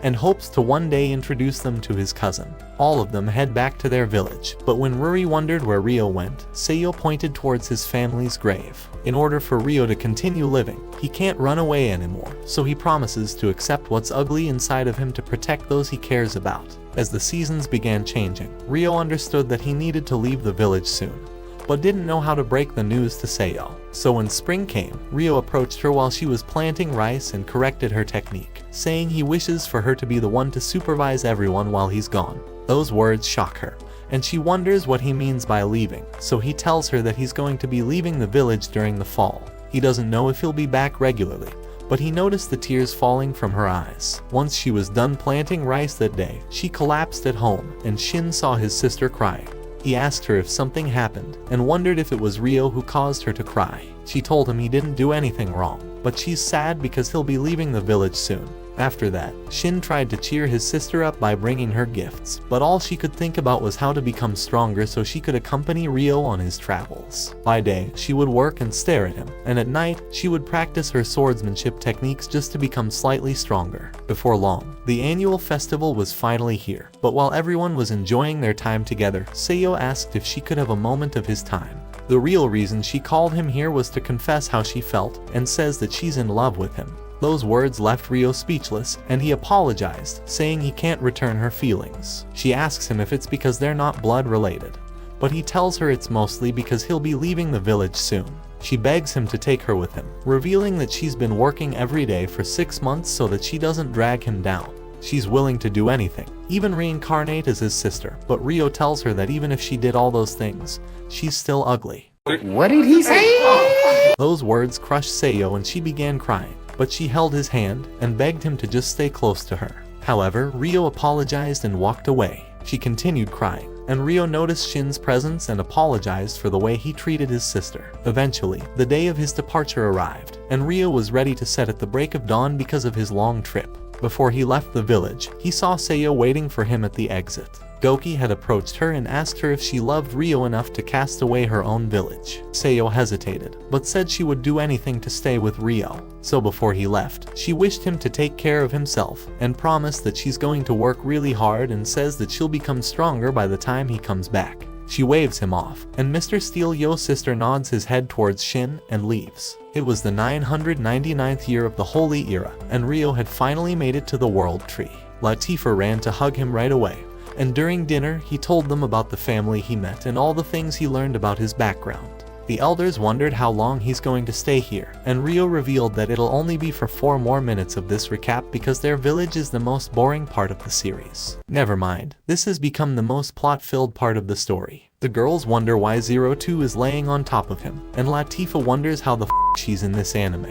and hopes to one day introduce them to his cousin. All of them head back to their village, but when Ruri wondered where Ryo went, Seiyo pointed towards his family's grave. In order for Ryo to continue living, he can't run away anymore, so he promises to accept what's ugly inside of him to protect those he cares about. As the seasons began changing, Ryo understood that he needed to leave the village soon, but didn't know how to break the news to Seiyo. So when spring came, Ryo approached her while she was planting rice and corrected her technique, saying he wishes for her to be the one to supervise everyone while he's gone. Those words shock her, and she wonders what he means by leaving, so he tells her that he's going to be leaving the village during the fall. He doesn't know if he'll be back regularly, but he noticed the tears falling from her eyes. Once she was done planting rice that day, she collapsed at home, and Shin saw his sister crying. He asked her if something happened, and wondered if it was Ryo who caused her to cry. She told him he didn't do anything wrong, but she's sad because he'll be leaving the village soon. After that, Shin tried to cheer his sister up by bringing her gifts, but all she could think about was how to become stronger so she could accompany Ryo on his travels. By day, she would work and stare at him, and at night, she would practice her swordsmanship techniques just to become slightly stronger. Before long, the annual festival was finally here, but while everyone was enjoying their time together, Seiyo asked if she could have a moment of his time. The real reason she called him here was to confess how she felt, and says that she's in love with him. Those words left Ryo speechless, and he apologized, saying he can't return her feelings. She asks him if it's because they're not blood related, but he tells her it's mostly because he'll be leaving the village soon. She begs him to take her with him, revealing that she's been working every day for 6 months so that she doesn't drag him down. She's willing to do anything, even reincarnate as his sister, but Ryo tells her that even if she did all those things, she's still ugly. What did he say? Those words crushed Seiyo and she began crying, but she held his hand and begged him to just stay close to her. However, Ryo apologized and walked away. She continued crying, and Ryo noticed Shin's presence and apologized for the way he treated his sister. Eventually, the day of his departure arrived, and Ryo was ready to set at the break of dawn because of his long trip. Before he left the village, he saw Seiyo waiting for him at the exit. Goki had approached her and asked her if she loved Ryo enough to cast away her own village. Seiyo hesitated, but said she would do anything to stay with Ryo. So before he left, she wished him to take care of himself, and promised that she's going to work really hard and says that she'll become stronger by the time he comes back. She waves him off, and Mr. Steel Yo's sister nods his head towards Shin and leaves. It was the 999th year of the Holy Era, and Rio had finally made it to the World Tree. Latifah ran to hug him right away, and during dinner he told them about the family he met and all the things he learned about his background. The elders wondered how long he's going to stay here, and Rio revealed that it'll only be for 4 more minutes of this recap because their village is the most boring part of the series. Never mind, this has become the most plot-filled part of the story. The girls wonder why 02 is laying on top of him, and Latifah wonders how the she's in this anime.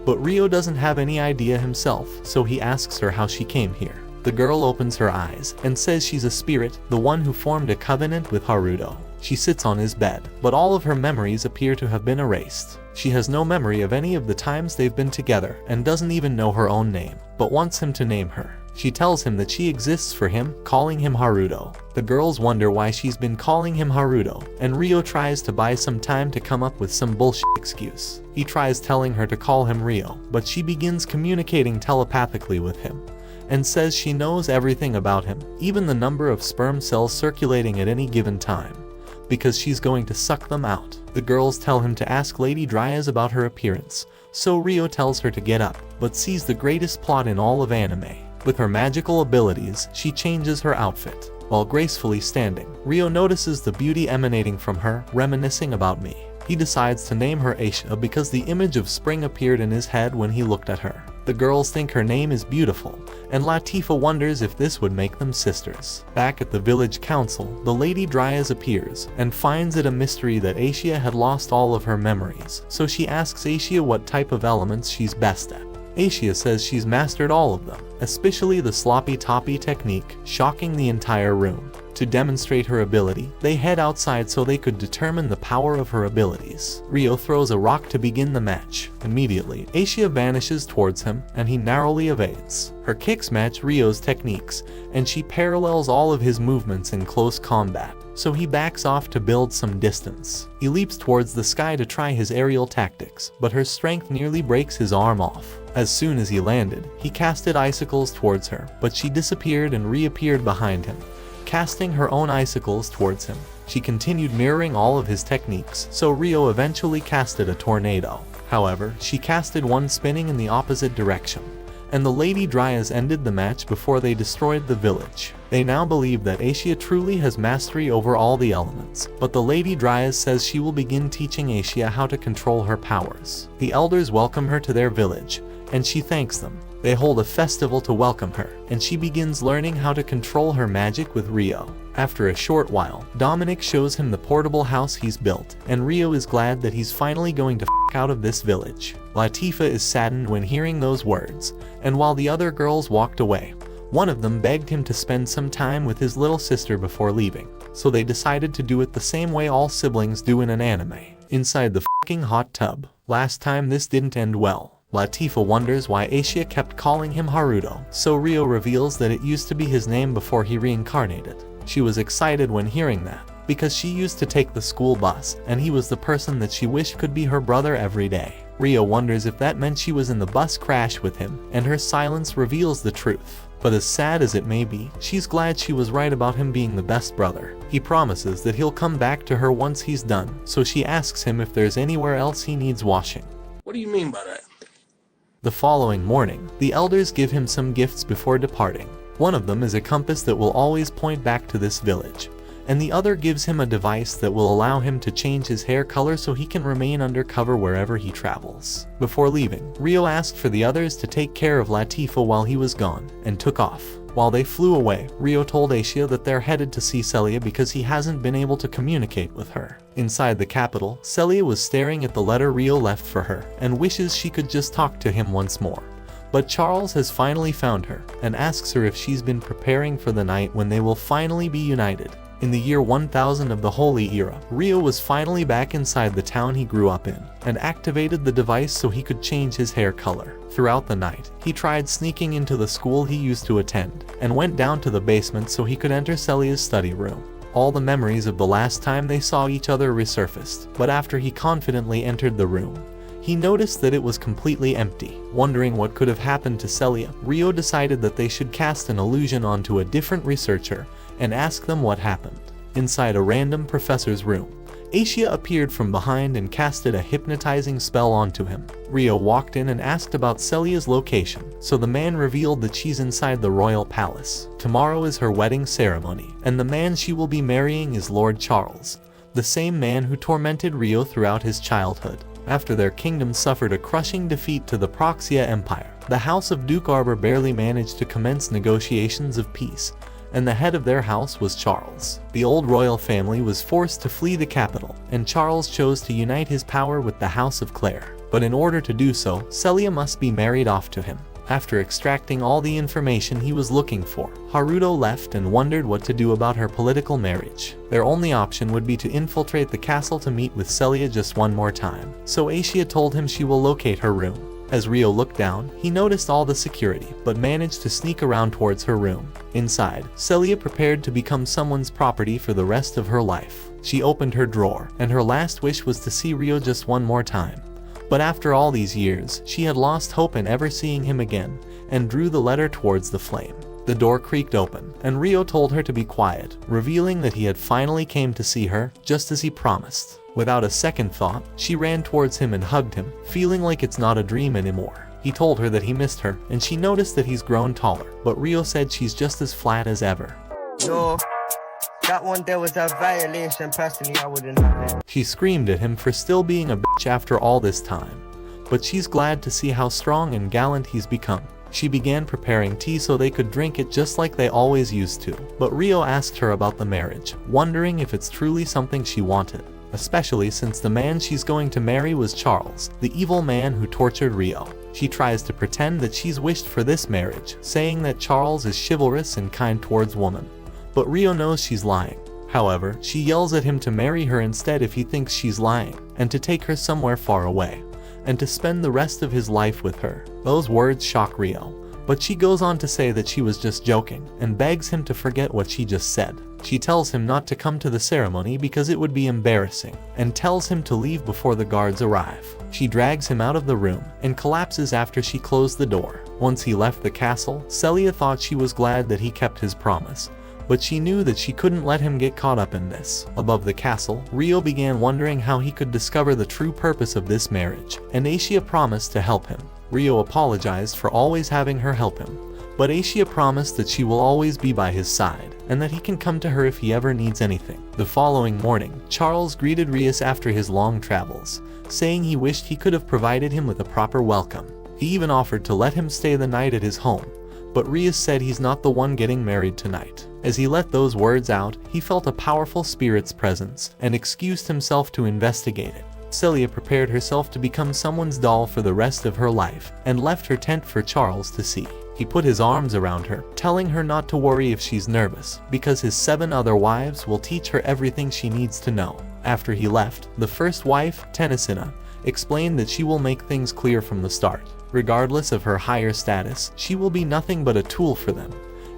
But Rio doesn't have any idea himself, so he asks her how she came here. The girl opens her eyes and says she's a spirit, the one who formed a covenant with Haruto. She sits on his bed, but all of her memories appear to have been erased. She has no memory of any of the times they've been together and doesn't even know her own name, but wants him to name her. She tells him that she exists for him, calling him Haruto. The girls wonder why she's been calling him Haruto, and Rio tries to buy some time to come up with some bullshit excuse. He tries telling her to call him Rio, but she begins communicating telepathically with him, and says she knows everything about him, even the number of sperm cells circulating at any given time, because she's going to suck them out. The girls tell him to ask Lady Dryas about her appearance, so Rio tells her to get up, but sees the greatest plot in all of anime. With her magical abilities, she changes her outfit. While gracefully standing, Rio notices the beauty emanating from her, reminiscing about me. He decides to name her Aisha because the image of spring appeared in his head when he looked at her. The girls think her name is beautiful, and Latifah wonders if this would make them sisters. Back at the village council, the Lady Dryas appears and finds it a mystery that Aisha had lost all of her memories, so she asks Aisha what type of elements she's best at. Aisha says she's mastered all of them, especially the sloppy toppy technique, shocking the entire room. To demonstrate her ability, they head outside so they could determine the power of her abilities. Rio throws a rock to begin the match. Immediately, Aisha vanishes towards him, and he narrowly evades. Her kicks match Rio's techniques, and she parallels all of his movements in close combat, so he backs off to build some distance. He leaps towards the sky to try his aerial tactics, but her strength nearly breaks his arm off. As soon as he landed, he casted icicles towards her, but she disappeared and reappeared behind him, casting her own icicles towards him. She continued mirroring all of his techniques, so Rio eventually casted a tornado. However, she casted one spinning in the opposite direction, and the Lady Dryas ended the match before they destroyed the village. They now believe that Aisha truly has mastery over all the elements, but the Lady Dryas says she will begin teaching Aisha how to control her powers. The elders welcome her to their village, and she thanks them. They hold a festival to welcome her, and she begins learning how to control her magic with Rio. After a short while, Dominic shows him the portable house he's built, and Rio is glad that he's finally going to f*** out of this village. Latifah is saddened when hearing those words, and while the other girls walked away, one of them begged him to spend some time with his little sister before leaving, so they decided to do it the same way all siblings do in an anime, inside the f***ing hot tub. Last time this didn't end well. Latifah wonders why Aisha kept calling him Haruto, so Rio reveals that it used to be his name before he reincarnated. She was excited when hearing that, because she used to take the school bus, and he was the person that she wished could be her brother every day. Rio wonders if that meant she was in the bus crash with him, and her silence reveals the truth. But as sad as it may be, she's glad she was right about him being the best brother. He promises that he'll come back to her once he's done, so she asks him if there's anywhere else he needs washing. What do you mean by that? The following morning, the elders give him some gifts before departing. One of them is a compass that will always point back to this village, and the other gives him a device that will allow him to change his hair color so he can remain undercover wherever he travels. Before leaving, Rio asked for the others to take care of Latifah while he was gone, and took off. While they flew away, Rio told Aisha that they're headed to see Celia because he hasn't been able to communicate with her. Inside the capital, Celia was staring at the letter Rio left for her, and wishes she could just talk to him once more. But Charles has finally found her, and asks her if she's been preparing for the night when they will finally be united. In the year 1000 of the Holy Era, Rio was finally back inside the town he grew up in, and activated the device so he could change his hair color. Throughout the night, he tried sneaking into the school he used to attend, and went down to the basement so he could enter Celia's study room. All the memories of the last time they saw each other resurfaced, but after he confidently entered the room, he noticed that it was completely empty. Wondering what could have happened to Celia, Rio decided that they should cast an illusion onto a different researcher and ask them what happened. inside a random professor's room. Asia appeared from behind and casted a hypnotizing spell onto him. Rio walked in and asked about Celia's location, so the man revealed that she's inside the royal palace. Tomorrow is her wedding ceremony, and the man she will be marrying is Lord Charles, the same man who tormented Rio throughout his childhood. After their kingdom suffered a crushing defeat to the Proxia Empire, the House of Duke Arbor barely managed to commence negotiations of peace, and the head of their house was Charles. The old royal family was forced to flee the capital, and Charles chose to unite his power with the House of Clare. But in order to do so, Celia must be married off to him. After extracting all the information he was looking for, Haruto left and wondered what to do about her political marriage. Their only option would be to infiltrate the castle to meet with Celia just one more time. So Asia told him she will locate her room. As Rio looked down, he noticed all the security, but managed to sneak around towards her room. Inside, Celia prepared to become someone's property for the rest of her life. She opened her drawer, and her last wish was to see Rio just one more time. But after all these years, she had lost hope in ever seeing him again, and drew the letter towards the flame. The door creaked open, and Rio told her to be quiet, revealing that he had finally came to see her, just as he promised. Without a second thought, she ran towards him and hugged him, feeling like it's not a dream anymore. He told her that he missed her, and she noticed that he's grown taller, but Rio said she's just as flat as ever. No, that one there was a violation. Personally, I wouldn't have it. She screamed at him for still being a bitch after all this time, but she's glad to see how strong and gallant he's become. She began preparing tea so they could drink it just like they always used to, but Rio asked her about the marriage, wondering if it's truly something she wanted, especially since the man she's going to marry was Charles, the evil man who tortured Rio. She tries to pretend that she's wished for this marriage, saying that Charles is chivalrous and kind towards women, but Rio knows she's lying. However, she yells at him to marry her instead if he thinks she's lying, and to take her somewhere far away, and to spend the rest of his life with her. Those words shock Rio, but she goes on to say that she was just joking, and begs him to forget what she just said. She tells him not to come to the ceremony because it would be embarrassing, and tells him to leave before the guards arrive. She drags him out of the room, and collapses after she closed the door. Once he left the castle, Celia thought she was glad that he kept his promise, but she knew that she couldn't let him get caught up in this. Above the castle, Rio began wondering how he could discover the true purpose of this marriage, and Asia promised to help him. Rio apologized for always having her help him, but Asia promised that she will always be by his side, and that he can come to her if he ever needs anything. The following morning, Charles greeted Rias after his long travels, saying he wished he could have provided him with a proper welcome. He even offered to let him stay the night at his home, but Rias said he's not the one getting married tonight. As he let those words out, he felt a powerful spirit's presence, and excused himself to investigate it. Celia prepared herself to become someone's doll for the rest of her life, and left her tent for Charles to see. He put his arms around her, telling her not to worry if she's nervous, because his 7 other wives will teach her everything she needs to know. After he left, the first wife, Tatsuya, explained that she will make things clear from the start. Regardless of her higher status, she will be nothing but a tool for them,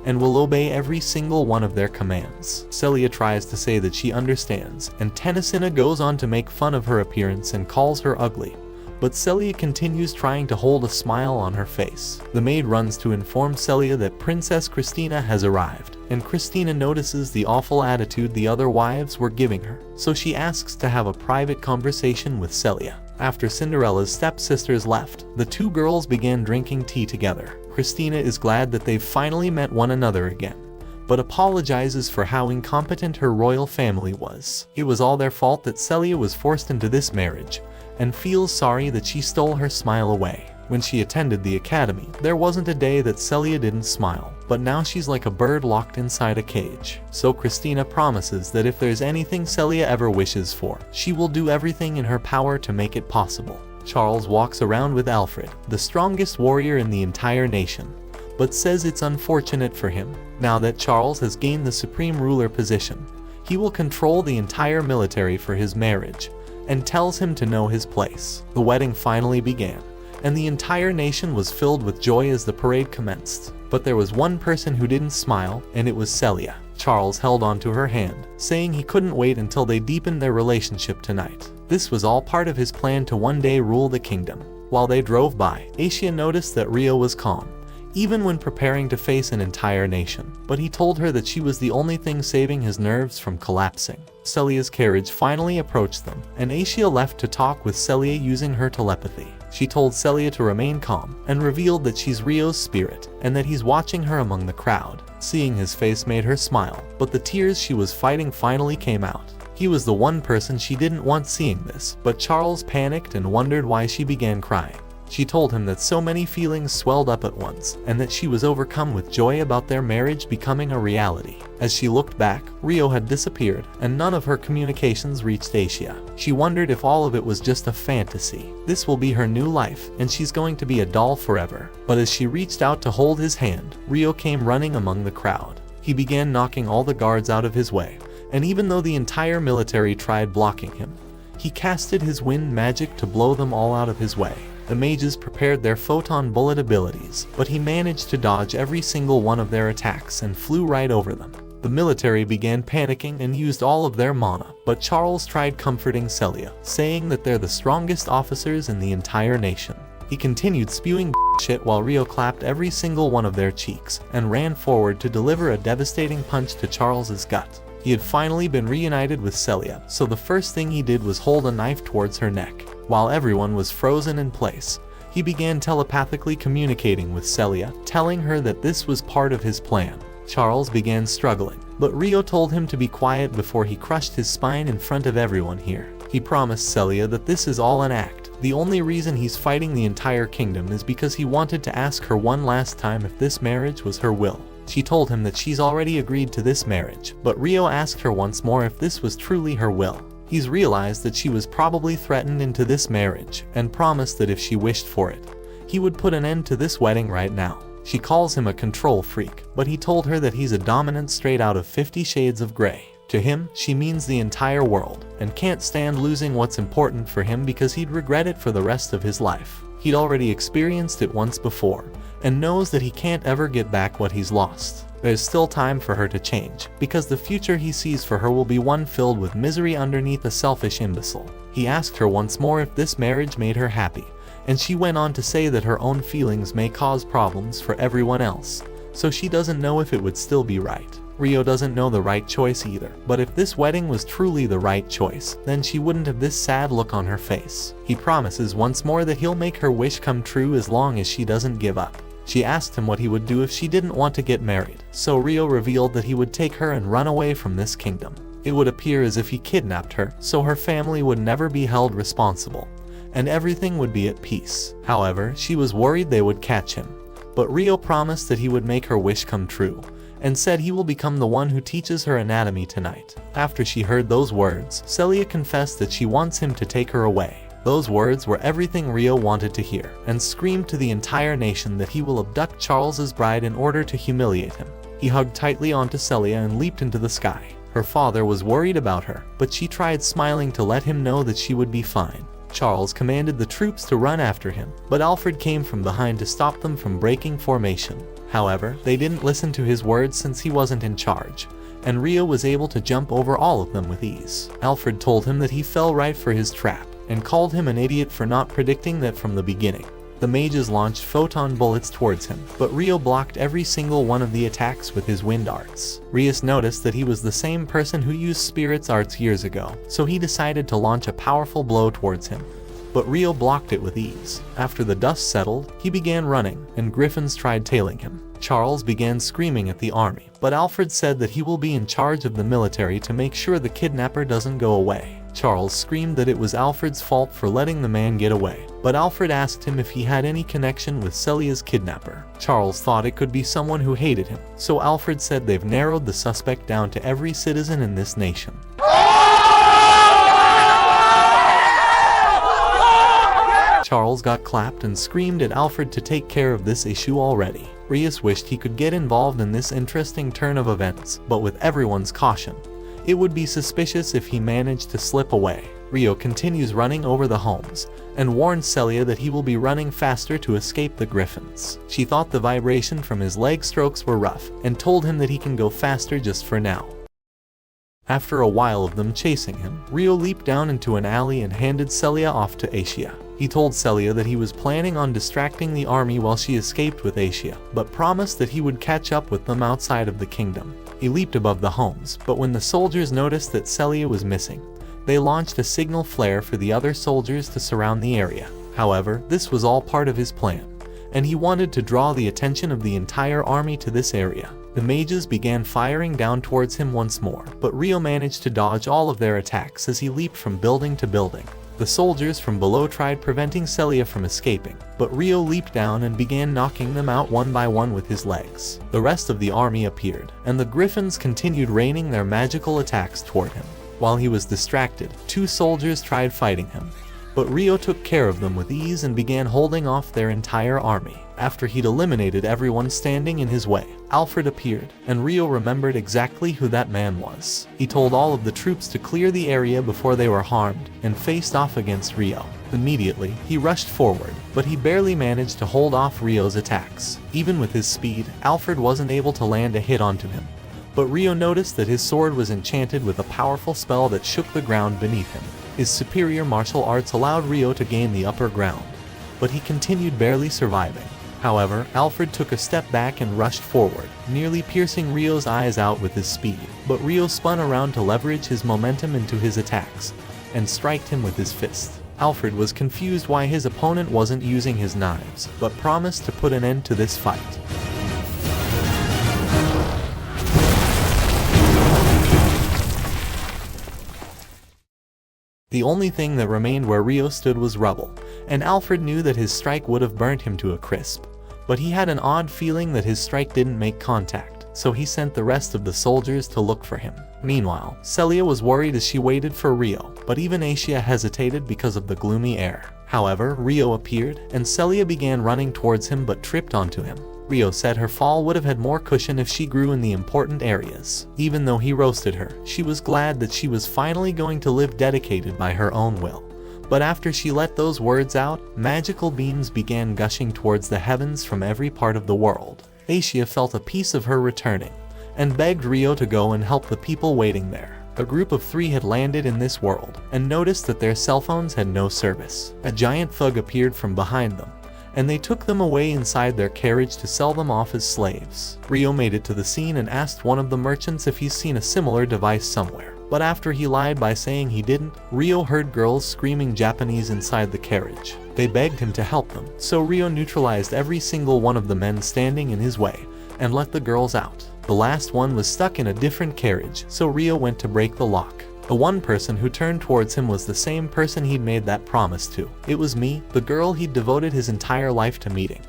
and will obey every single one of their commands. Celia tries to say that she understands, and Tatsuya goes on to make fun of her appearance and calls her ugly. But Celia continues trying to hold a smile on her face. The maid runs to inform Celia that Princess Christina has arrived, and Christina notices the awful attitude the other wives were giving her, so she asks to have a private conversation with Celia. After Cinderella's stepsisters left, the 2 girls began drinking tea together. Christina is glad that they've finally met one another again, but apologizes for how incompetent her royal family was. It was all their fault that Celia was forced into this marriage, and feels sorry that she stole her smile away. When she attended the academy, there wasn't a day that Celia didn't smile, but now she's like a bird locked inside a cage. So Christina promises that if there's anything Celia ever wishes for, she will do everything in her power to make it possible. Charles walks around with Alfred, the strongest warrior in the entire nation, but says it's unfortunate for him. Now that Charles has gained the supreme ruler position, he will control the entire military for his marriage, and tells him to know his place. The wedding finally began, and the entire nation was filled with joy as the parade commenced. But there was one person who didn't smile, and it was Celia. Charles held onto her hand, saying he couldn't wait until they deepened their relationship tonight. This was all part of his plan to one day rule the kingdom. While they drove by, Asia noticed that Rio was calm, even when preparing to face an entire nation. but he told her that she was the only thing saving his nerves from collapsing. Celia's carriage finally approached them, and Asia left to talk with Celia using her telepathy. She told Celia to remain calm, and revealed that she's Rio's spirit, and that he's watching her among the crowd. Seeing his face made her smile, but the tears she was fighting finally came out. He was the one person she didn't want seeing this, but Charles panicked and wondered why she began crying. She told him that so many feelings swelled up at once, and that she was overcome with joy about their marriage becoming a reality. As she looked back, Rio had disappeared, and none of her communications reached Asia. She wondered if all of it was just a fantasy. This will be her new life, and she's going to be a doll forever. But as she reached out to hold his hand, Rio came running among the crowd. He began knocking all the guards out of his way, and even though the entire military tried blocking him, he casted his wind magic to blow them all out of his way. The mages prepared their photon bullet abilities, but he managed to dodge every single one of their attacks and flew right over them. The military began panicking and used all of their mana, but Charles tried comforting Celia, saying that they're the strongest officers in the entire nation. He continued spewing shit while Rio clapped every single one of their cheeks and ran forward to deliver a devastating punch to Charles's gut. He had finally been reunited with Celia, so the first thing he did was hold a knife towards her neck. While everyone was frozen in place, he began telepathically communicating with Celia, telling her that this was part of his plan. Charles began struggling, but Rio told him to be quiet before he crushed his spine in front of everyone here. He promised Celia that this is all an act. The only reason he's fighting the entire kingdom is because he wanted to ask her one last time if this marriage was her will. She told him that she's already agreed to this marriage, but Rio asked her once more if this was truly her will. He's realized that she was probably threatened into this marriage, and promised that if she wished for it, he would put an end to this wedding right now. She calls him a control freak, but he told her that he's a dominant straight out of 50 Shades of Grey. To him, she means the entire world, and can't stand losing what's important for him because he'd regret it for the rest of his life. He'd already experienced it once before, and knows that he can't ever get back what he's lost. There's still time for her to change, because the future he sees for her will be one filled with misery underneath a selfish imbecile. He asked her once more if this marriage made her happy, and she went on to say that her own feelings may cause problems for everyone else, so she doesn't know if it would still be right. Rio doesn't know the right choice either, but if this wedding was truly the right choice, then she wouldn't have this sad look on her face. He promises once more that he'll make her wish come true as long as she doesn't give up. She asked him what he would do if she didn't want to get married, so Rio revealed that he would take her and run away from this kingdom. It would appear as if he kidnapped her, so her family would never be held responsible, and everything would be at peace. However, she was worried they would catch him, but Rio promised that he would make her wish come true, and said he will become the one who teaches her anatomy tonight. After she heard those words, Celia confessed that she wants him to take her away. Those words were everything Rio wanted to hear, and screamed to the entire nation that he will abduct Charles's bride in order to humiliate him. He hugged tightly onto Celia and leaped into the sky. Her father was worried about her, but she tried smiling to let him know that she would be fine. Charles commanded the troops to run after him, but Alfred came from behind to stop them from breaking formation. However, they didn't listen to his words since he wasn't in charge, and Rio was able to jump over all of them with ease. Alfred told him that he fell right for his trap, and called him an idiot for not predicting that from the beginning. The mages launched photon bullets towards him, but Rio blocked every single one of the attacks with his wind arts. Rios noticed that he was the same person who used spirits arts years ago, so he decided to launch a powerful blow towards him, but Rio blocked it with ease. After the dust settled, he began running, and griffins tried tailing him. Charles began screaming at the army, but Alfred said that he will be in charge of the military to make sure the kidnapper doesn't go away. Charles screamed that it was Alfred's fault for letting the man get away, but Alfred asked him if he had any connection with Celia's kidnapper. Charles thought it could be someone who hated him, so Alfred said they've narrowed the suspect down to every citizen in this nation. Charles got clapped and screamed at Alfred to take care of this issue already. Rios wished he could get involved in this interesting turn of events, but with everyone's caution, it would be suspicious if he managed to slip away. Rio continues running over the homes, and warns Celia that he will be running faster to escape the griffins. She thought the vibration from his leg strokes were rough, and told him that he can go faster just for now. After a while of them chasing him, Rio leaped down into an alley and handed Celia off to Asia. He told Celia that he was planning on distracting the army while she escaped with Asia, but promised that he would catch up with them outside of the kingdom. He leaped above the homes, but when the soldiers noticed that Celia was missing, they launched a signal flare for the other soldiers to surround the area. However, this was all part of his plan, and he wanted to draw the attention of the entire army to this area. The mages began firing down towards him once more, but Rio managed to dodge all of their attacks as he leaped from building to building. The soldiers from below tried preventing Celia from escaping, but Rio leaped down and began knocking them out one by one with his legs. The rest of the army appeared, and the griffins continued raining their magical attacks toward him. While he was distracted, 2 soldiers tried fighting him, but Rio took care of them with ease and began holding off their entire army. After he'd eliminated everyone standing in his way, Alfred appeared, and Rio remembered exactly who that man was. He told all of the troops to clear the area before they were harmed, and faced off against Rio. Immediately, he rushed forward, but he barely managed to hold off Rio's attacks. Even with his speed, Alfred wasn't able to land a hit onto him. But Rio noticed that his sword was enchanted with a powerful spell that shook the ground beneath him. His superior martial arts allowed Rio to gain the upper ground, but he continued barely surviving. However, Alfred took a step back and rushed forward, nearly piercing Rio's eyes out with his speed. But Rio spun around to leverage his momentum into his attacks, and striked him with his fist. Alfred was confused why his opponent wasn't using his knives, but promised to put an end to this fight. The only thing that remained where Rio stood was rubble, and Alfred knew that his strike would have burnt him to a crisp. But he had an odd feeling that his strike didn't make contact, so he sent the rest of the soldiers to look for him. Meanwhile, Celia was worried as she waited for Rio, but even Asia hesitated because of the gloomy air. However, Rio appeared, and Celia began running towards him but tripped onto him. Rio said her fall would have had more cushion if she grew in the important areas. Even though he roasted her, she was glad that she was finally going to live dedicated by her own will. But after she let those words out, magical beams began gushing towards the heavens from every part of the world. Asia felt a piece of her returning, and begged Rio to go and help the people waiting there. A group of 3 had landed in this world, and noticed that their cell phones had no service. A giant thug appeared from behind them, and they took them away inside their carriage to sell them off as slaves. Rio made it to the scene and asked one of the merchants if he's seen a similar device somewhere. But after he lied by saying he didn't, Rio heard girls screaming Japanese inside the carriage. They begged him to help them, so Rio neutralized every single one of the men standing in his way, and let the girls out. The last one was stuck in a different carriage, so Rio went to break the lock. The one person who turned towards him was the same person he'd made that promise to. It was me, the girl he'd devoted his entire life to meeting.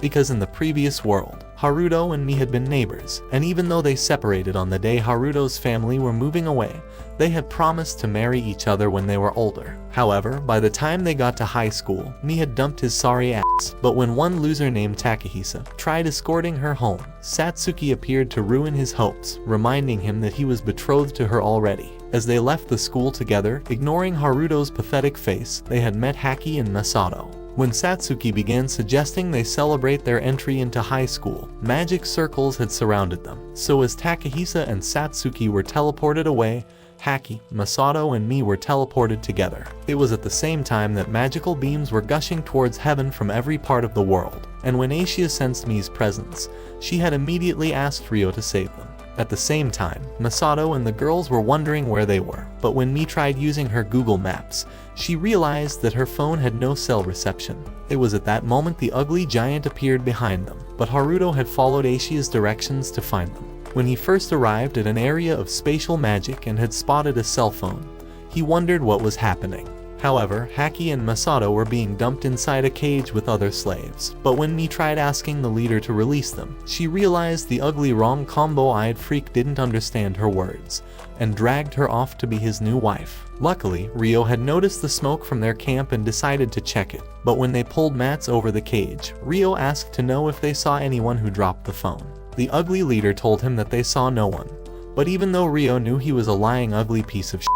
Because in the previous world, Haruto and me had been neighbors, and even though they separated on the day Haruto's family were moving away, they had promised to marry each other when they were older. However, by the time they got to high school, me had dumped his sorry ass, but when one loser named Takahisa tried escorting her home, Satsuki appeared to ruin his hopes, reminding him that he was betrothed to her already. As they left the school together, ignoring Haruto's pathetic face, they had met Haki and Masato. When Satsuki began suggesting they celebrate their entry into high school, magic circles had surrounded them. So as Takahisa and Satsuki were teleported away, Haki, Masato, and me were teleported together. It was at the same time that magical beams were gushing towards heaven from every part of the world, and when Asia sensed me's presence, she had immediately asked Rio to save them. At the same time, Masato and the girls were wondering where they were, but when Mi tried using her Google Maps, she realized that her phone had no cell reception. It was at that moment the ugly giant appeared behind them, but Haruto had followed Aishi's directions to find them. When he first arrived at an area of spatial magic and had spotted a cell phone, he wondered what was happening. However, Haki and Masato were being dumped inside a cage with other slaves, but when Mi tried asking the leader to release them, she realized the ugly wrong combo-eyed freak didn't understand her words, and dragged her off to be his new wife. Luckily, Rio had noticed the smoke from their camp and decided to check it, but when they pulled mats over the cage, Rio asked to know if they saw anyone who dropped the phone. The ugly leader told him that they saw no one, but even though Rio knew he was a lying ugly piece of shit,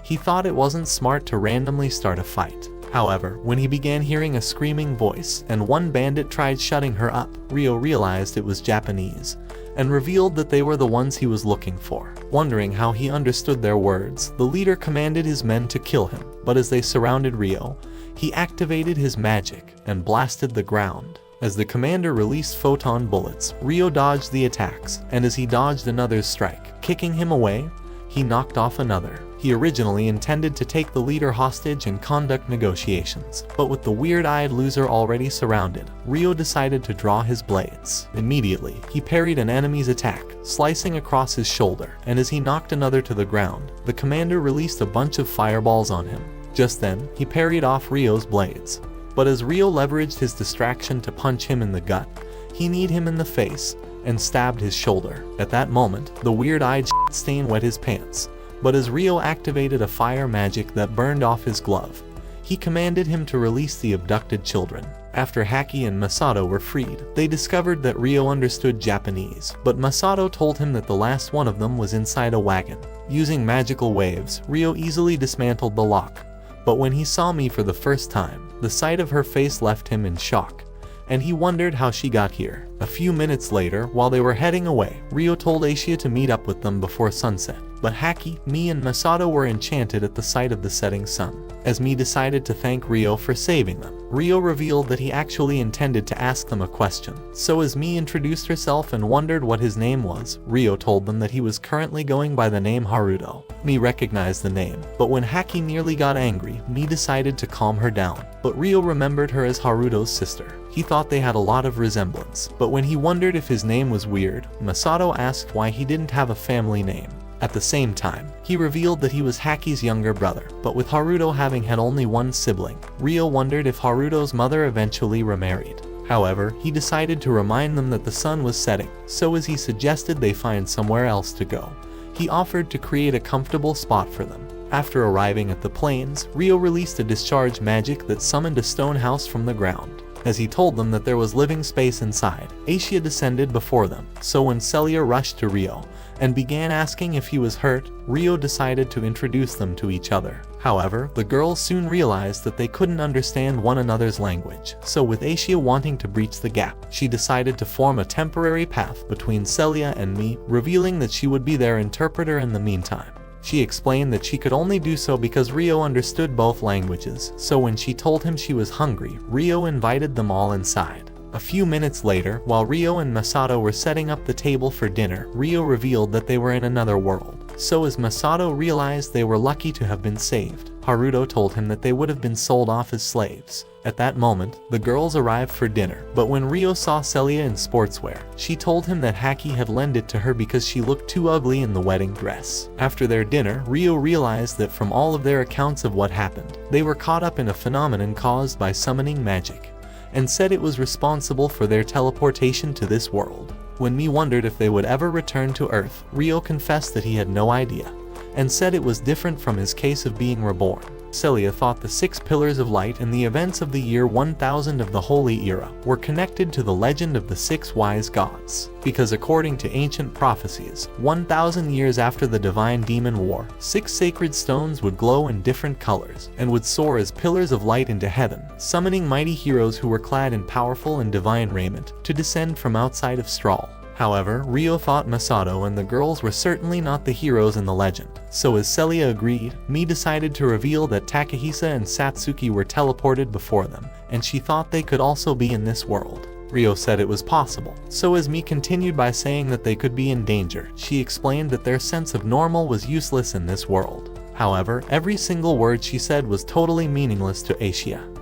he thought it wasn't smart to randomly start a fight. However, when he began hearing a screaming voice, and one bandit tried shutting her up, Rio realized it was Japanese, and revealed that they were the ones he was looking for. Wondering how he understood their words, the leader commanded his men to kill him, but as they surrounded Ryo, he activated his magic and blasted the ground. As the commander released photon bullets, Ryo dodged the attacks, and as he dodged another's strike, kicking him away, he knocked off another. He originally intended to take the leader hostage and conduct negotiations, but with the weird-eyed loser already surrounded, Ryo decided to draw his blades. Immediately, he parried an enemy's attack, slicing across his shoulder, and as he knocked another to the ground, the commander released a bunch of fireballs on him. Just then, he parried off Ryo's blades. But as Ryo leveraged his distraction to punch him in the gut, he kneed him in the face and stabbed his shoulder. At that moment, the weird-eyed stain wet his pants, but as Ryo activated a fire magic that burned off his glove, he commanded him to release the abducted children. After Haki and Masato were freed, they discovered that Ryo understood Japanese, but Masato told him that the last one of them was inside a wagon. Using magical waves, Ryo easily dismantled the lock, but when he saw me for the first time, the sight of her face left him in shock, and he wondered how she got here. A few minutes later, while they were heading away, Ryo told Aishia to meet up with them before sunset, but Haki, Mi and Masato were enchanted at the sight of the setting sun. As Mi decided to thank Ryo for saving them, Ryo revealed that he actually intended to ask them a question. So as Mi introduced herself and wondered what his name was, Ryo told them that he was currently going by the name Haruto. Mi recognized the name, but when Haki nearly got angry, Mi decided to calm her down, but Ryo remembered her as Haruto's sister. He thought they had a lot of resemblance, but when he wondered if his name was weird, Masato asked why he didn't have a family name. At the same time, he revealed that he was Haki's younger brother, but with Haruto having had only one sibling, Ryo wondered if Haruto's mother eventually remarried. However, he decided to remind them that the sun was setting, so as he suggested they find somewhere else to go, he offered to create a comfortable spot for them. After arriving at the plains, Ryo released a discharge magic that summoned a stone house from the ground. As he told them that there was living space inside, Aishia descended before them, so when Celia rushed to Ryo and began asking if he was hurt, Ryo decided to introduce them to each other. However, the girls soon realized that they couldn't understand one another's language, so with Aishia wanting to breach the gap, she decided to form a temporary path between Celia and me, revealing that she would be their interpreter in the meantime. She explained that she could only do so because Ryo understood both languages, so when she told him she was hungry, Ryo invited them all inside. A few minutes later, while Ryo and Masato were setting up the table for dinner, Ryo revealed that they were in another world. So as Masato realized they were lucky to have been saved, Haruto told him that they would have been sold off as slaves. At that moment, the girls arrived for dinner, but when Ryo saw Celia in sportswear, she told him that Haki had lent it to her because she looked too ugly in the wedding dress. After their dinner, Ryo realized that from all of their accounts of what happened, they were caught up in a phenomenon caused by summoning magic, and said it was responsible for their teleportation to this world. When Mi wondered if they would ever return to Earth, Ryo confessed that he had no idea, and said it was different from his case of being reborn. Celia thought the 6 pillars of light and the events of the year 1000 of the Holy Era were connected to the legend of the 6 wise gods, because according to ancient prophecies, 1000 years after the divine demon war, 6 sacred stones would glow in different colors and would soar as pillars of light into heaven, summoning mighty heroes who were clad in powerful and divine raiment to descend from outside of Strahl. However, Ryo thought Masato and the girls were certainly not the heroes in the legend, so as Celia agreed, Mi decided to reveal that Takahisa and Satsuki were teleported before them, and she thought they could also be in this world. Ryo said it was possible, so as Mi continued by saying that they could be in danger, she explained that their sense of normal was useless in this world. However, every single word she said was totally meaningless to Aishia.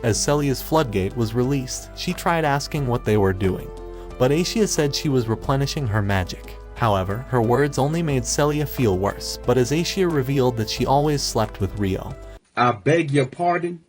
As Celia's floodgate was released, she tried asking what they were doing, but Aishia said she was replenishing her magic. However, her words only made Celia feel worse, but as Aishia revealed that she always slept with Ryo. I beg your pardon?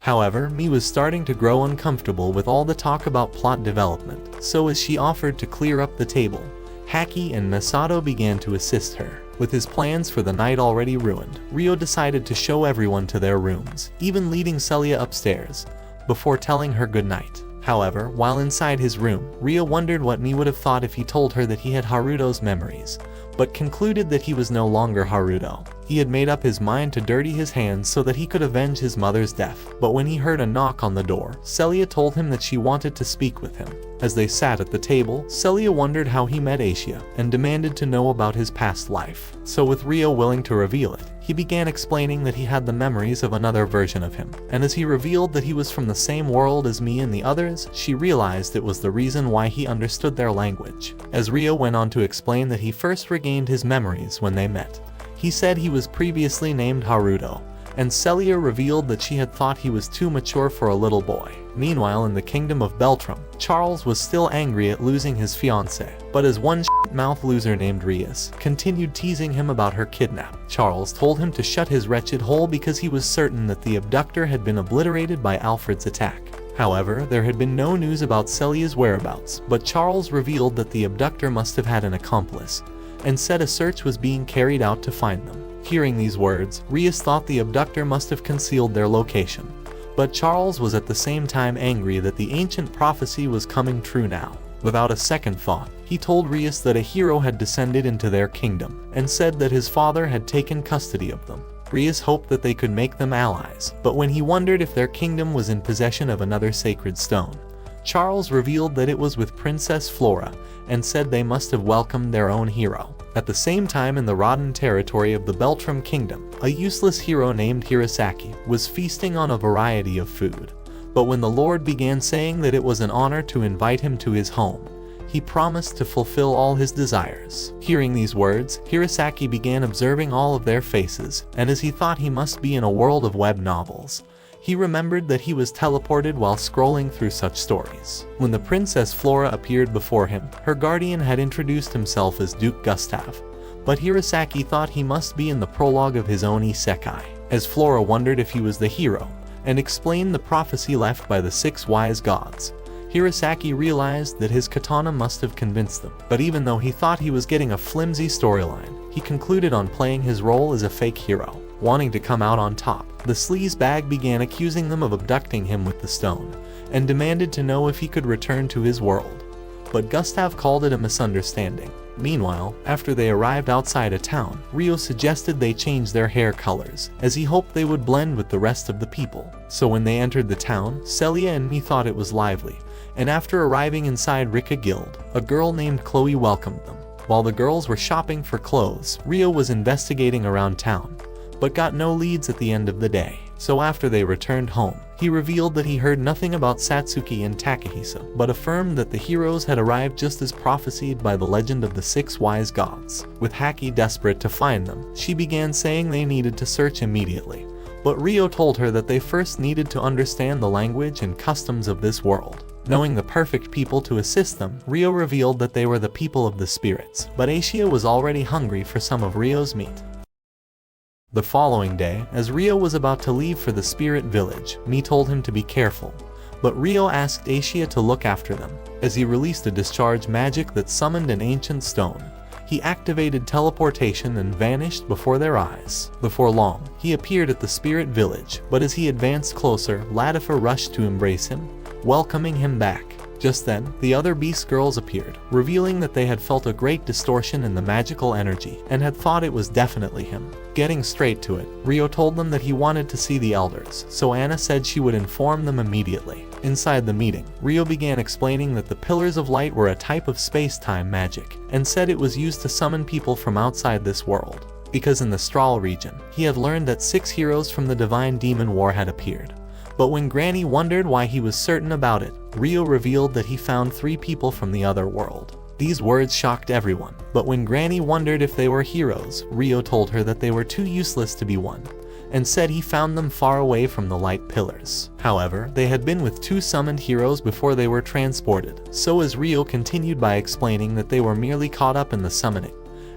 However, Mi was starting to grow uncomfortable with all the talk about plot development, so as she offered to clear up the table, Haki and Masato began to assist her. With his plans for the night already ruined, Ryo decided to show everyone to their rooms, even leading Celia upstairs, before telling her goodnight. However, while inside his room, Ryo wondered what Mii would have thought if he told her that he had Haruto's memories, but concluded that he was no longer Haruto. He had made up his mind to dirty his hands so that he could avenge his mother's death, but when he heard a knock on the door, Celia told him that she wanted to speak with him. As they sat at the table, Celia wondered how he met Asia, and demanded to know about his past life. So with Ryo willing to reveal it, he began explaining that he had the memories of another version of him, and as he revealed that he was from the same world as Mii and the others, she realized it was the reason why he understood their language. As Ryo went on to explain that he first regained his memories when they met, he said he was previously named Haruto, and Celia revealed that she had thought he was too mature for a little boy. Meanwhile, in the kingdom of Beltrum, Charles was still angry at losing his fiancée, but as one shit-mouth loser named Rias continued teasing him about her kidnap, Charles told him to shut his wretched hole because he was certain that the abductor had been obliterated by Alfred's attack. However, there had been no news about Celia's whereabouts, but Charles revealed that the abductor must have had an accomplice, and said a search was being carried out to find them. Hearing these words, Rias thought the abductor must have concealed their location, but Charles was at the same time angry that the ancient prophecy was coming true now. Without a second thought, he told Rias that a hero had descended into their kingdom, and said that his father had taken custody of them. Rias hoped that they could make them allies, but when he wondered if their kingdom was in possession of another sacred stone, Charles revealed that it was with Princess Flora, and said they must have welcomed their own hero. At the same time, in the Rodden territory of the Beltrum kingdom, a useless hero named Hirasaki was feasting on a variety of food. But when the Lord began saying that it was an honor to invite him to his home, he promised to fulfill all his desires. Hearing these words, Hirasaki began observing all of their faces, and as he thought he must be in a world of web novels, he remembered that he was teleported while scrolling through such stories. When the Princess Flora appeared before him, her guardian had introduced himself as Duke Gustav, but Hirasaki thought he must be in the prologue of his own Isekai. As Flora wondered if he was the hero, and explained the prophecy left by the 6 wise gods, Hirasaki realized that his katana must have convinced them. But even though he thought he was getting a flimsy storyline, he concluded on playing his role as a fake hero. Wanting to come out on top, the sleazebag began accusing them of abducting him with the stone, and demanded to know if he could return to his world. But Gustav called it a misunderstanding. Meanwhile, after they arrived outside a town, Ryo suggested they change their hair colors, as he hoped they would blend with the rest of the people. So when they entered the town, Celia and Mii thought it was lively, and after arriving inside Rika Guild, a girl named Chloe welcomed them. While the girls were shopping for clothes, Ryo was investigating around town, but got no leads at the end of the day. So after they returned home, he revealed that he heard nothing about Satsuki and Takahisa, but affirmed that the heroes had arrived just as prophesied by the legend of the 6 wise gods. With Haki desperate to find them, she began saying they needed to search immediately, but Ryo told her that they first needed to understand the language and customs of this world. Knowing the perfect people to assist them, Ryo revealed that they were the people of the spirits, but Asia was already hungry for some of Ryo's meat. The following day, as Ryo was about to leave for the spirit village, Mii told him to be careful, but Ryo asked Asia to look after them. As he released a discharge magic that summoned an ancient stone, he activated teleportation and vanished before their eyes. Before long, he appeared at the spirit village, but as he advanced closer, Latifa rushed to embrace him, welcoming him back. Just then, the other beast girls appeared, revealing that they had felt a great distortion in the magical energy, and had thought it was definitely him. Getting straight to it, Ryo told them that he wanted to see the elders, so Anna said she would inform them immediately. Inside the meeting, Ryo began explaining that the Pillars of Light were a type of space-time magic, and said it was used to summon people from outside this world. Because in the Strahl region, he had learned that 6 heroes from the Divine Demon War had appeared. But when Granny wondered why he was certain about it, Ryo revealed that he found 3 people from the other world. These words shocked everyone, but when Granny wondered if they were heroes, Ryo told her that they were too useless to be one, and said he found them far away from the light pillars. However, they had been with 2 summoned heroes before they were transported, so as Ryo continued by explaining that they were merely caught up in the summoning,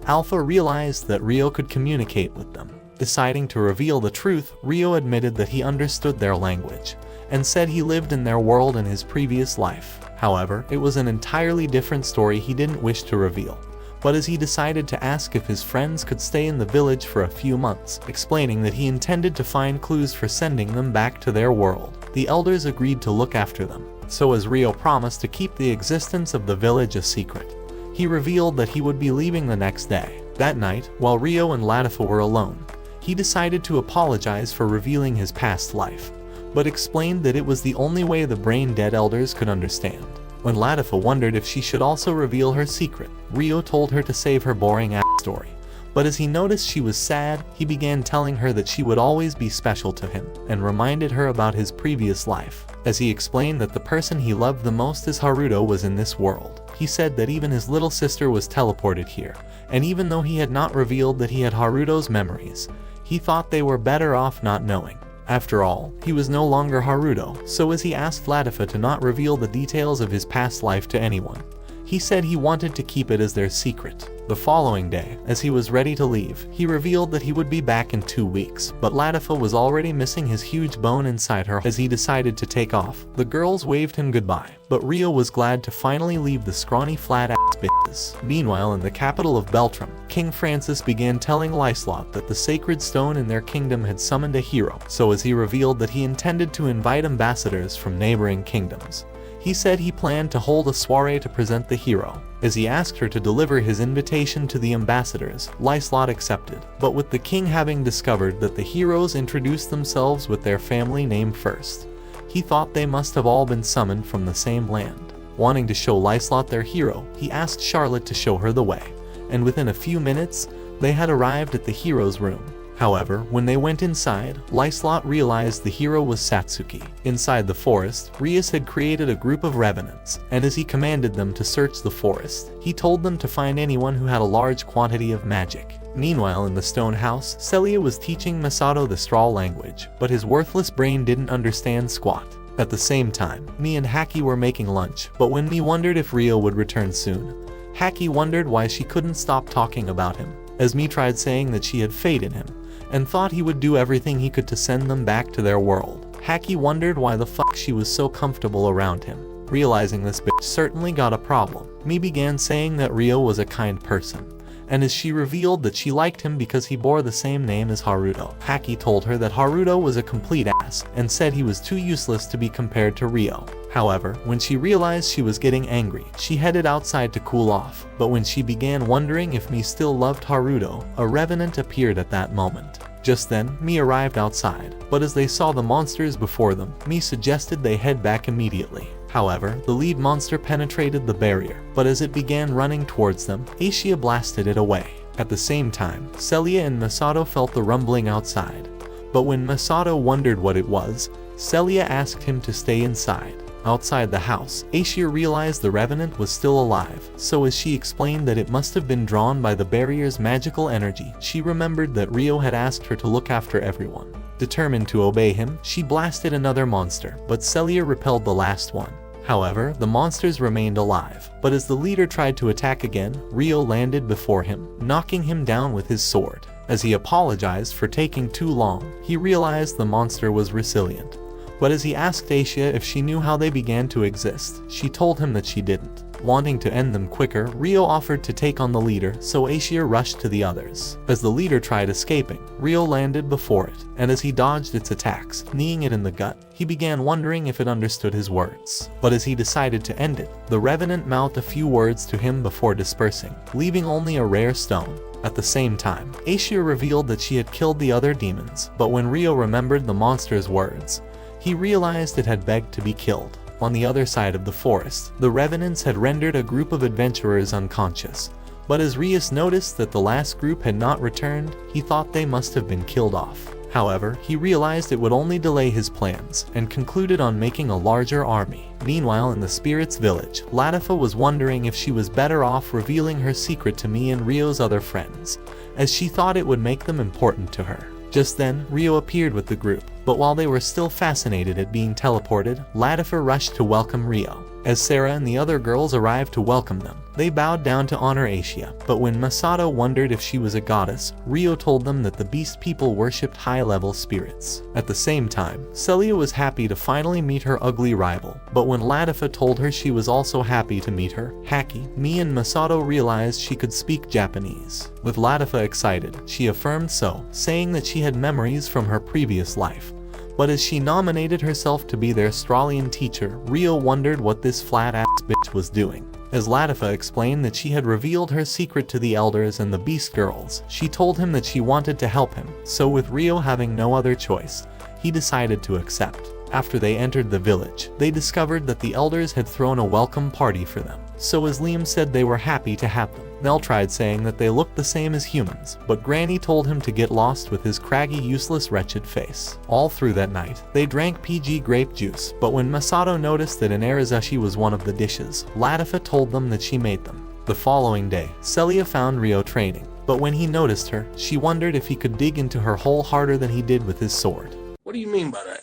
Alpha realized that Ryo could communicate with them. Deciding to reveal the truth, Ryo admitted that he understood their language, and said he lived in their world in his previous life. However, it was an entirely different story he didn't wish to reveal. but as he decided to ask if his friends could stay in the village for a few months, explaining that he intended to find clues for sending them back to their world. The elders agreed to look after them, so as Rio promised to keep the existence of the village a secret, he revealed that he would be leaving the next day. That night, while Rio and Latifa were alone, he decided to apologize for revealing his past life, but explained that it was the only way the brain-dead elders could understand. When Latifa wondered if she should also reveal her secret, Rio told her to save her boring-ass story. But as he noticed she was sad, he began telling her that she would always be special to him, and reminded her about his previous life. As he explained that the person he loved the most as Haruto was in this world, he said that even his little sister was teleported here, and even though he had not revealed that he had Haruto's memories, he thought they were better off not knowing. After all, he was no longer Haruto, so as he asked Latifa to not reveal the details of his past life to anyone, he said he wanted to keep it as their secret. The following day, as he was ready to leave, he revealed that he would be back in 2 weeks, but Latifa was already missing his huge bone inside her. As he decided to take off, the girls waved him goodbye, but Rio was glad to finally leave the scrawny flat-ass bitches. Meanwhile, in the capital of Beltram, King Francis began telling Lyslot that the sacred stone in their kingdom had summoned a hero, so as he revealed that he intended to invite ambassadors from neighboring kingdoms. He said he planned to hold a soiree to present the hero. As he asked her to deliver his invitation to the ambassadors, Lyslot accepted, but with the king having discovered that the heroes introduced themselves with their family name first, he thought they must have all been summoned from the same land. Wanting to show Lyslot their hero, he asked Charlotte to show her the way, and within a few minutes, they had arrived at the hero's room. However, when they went inside, Lyslot realized the hero was Satsuki. Inside the forest, Rias had created a group of revenants, and as he commanded them to search the forest, he told them to find anyone who had a large quantity of magic. Meanwhile, in the stone house, Celia was teaching Masato the straw language, but his worthless brain didn't understand squat. At the same time, Mi and Haki were making lunch, but when Mi wondered if Rio would return soon, Haki wondered why she couldn't stop talking about him, as Mi tried saying that she had faith in him, and thought he would do everything he could to send them back to their world. Haki wondered why the fuck she was so comfortable around him. Realizing this bitch certainly got a problem, Mi began saying that Rio was a kind person, and as she revealed that she liked him because he bore the same name as Haruto, Haki told her that Haruto was a complete ass, and said he was too useless to be compared to Rio. However, when she realized she was getting angry, she headed outside to cool off, but when she began wondering if Mi still loved Haruto, a revenant appeared at that moment. Just then, Mi arrived outside, but as they saw the monsters before them, Mi suggested they head back immediately. However, the lead monster penetrated the barrier, but as it began running towards them, Aishia blasted it away. At the same time, Celia and Masato felt the rumbling outside, but when Masato wondered what it was, Celia asked him to stay inside. Outside the house, Aishia realized the revenant was still alive, so as she explained that it must have been drawn by the barrier's magical energy, she remembered that Rio had asked her to look after everyone. Determined to obey him, she blasted another monster, but Celia repelled the last one. However, the monsters remained alive, but as the leader tried to attack again, Rio landed before him, knocking him down with his sword. As he apologized for taking too long, he realized the monster was resilient. But as he asked Aishia if she knew how they began to exist, she told him that she didn't. Wanting to end them quicker, Rio offered to take on the leader, so Aishia rushed to the others. As the leader tried escaping, Rio landed before it, and as he dodged its attacks, kneeing it in the gut, he began wondering if it understood his words. But as he decided to end it, the revenant mouthed a few words to him before dispersing, leaving only a rare stone. At the same time, Aishia revealed that she had killed the other demons, but when Rio remembered the monster's words, he realized it had begged to be killed. On the other side of the forest, the revenants had rendered a group of adventurers unconscious, but as Rias noticed that the last group had not returned, he thought they must have been killed off. However, he realized it would only delay his plans, and concluded on making a larger army. Meanwhile, in the spirits' village, Latifa was wondering if she was better off revealing her secret to Mi and Rio's other friends, as she thought it would make them important to her. Just then, Rio appeared with the group, but while they were still fascinated at being teleported, Latifa rushed to welcome Rio. As Sarah and the other girls arrived to welcome them, they bowed down to honor Asia, but when Masato wondered if she was a goddess, Rio told them that the beast people worshipped high-level spirits. At the same time, Celia was happy to finally meet her ugly rival, but when Latifa told her she was also happy to meet her, Haki, Mi and Masato realized she could speak Japanese. With Latifa excited, she affirmed so, saying that she had memories from her previous life. But as she nominated herself to be their Australian teacher, Rio wondered what this flat-ass bitch was doing. As Latifa explained that she had revealed her secret to the elders and the Beast Girls, she told him that she wanted to help him, so with Rio having no other choice, he decided to accept. After they entered the village, they discovered that the elders had thrown a welcome party for them. So as Liam said they were happy to have them. Nell tried saying that they looked the same as humans, but Granny told him to get lost with his craggy, useless, wretched face. All through that night, they drank PG grape juice, but when Masato noticed that an arizashi was one of the dishes, Latifa told them that she made them. The following day, Celia found Rio training, but when he noticed her, she wondered if he could dig into her hole harder than he did with his sword. What do you mean by that?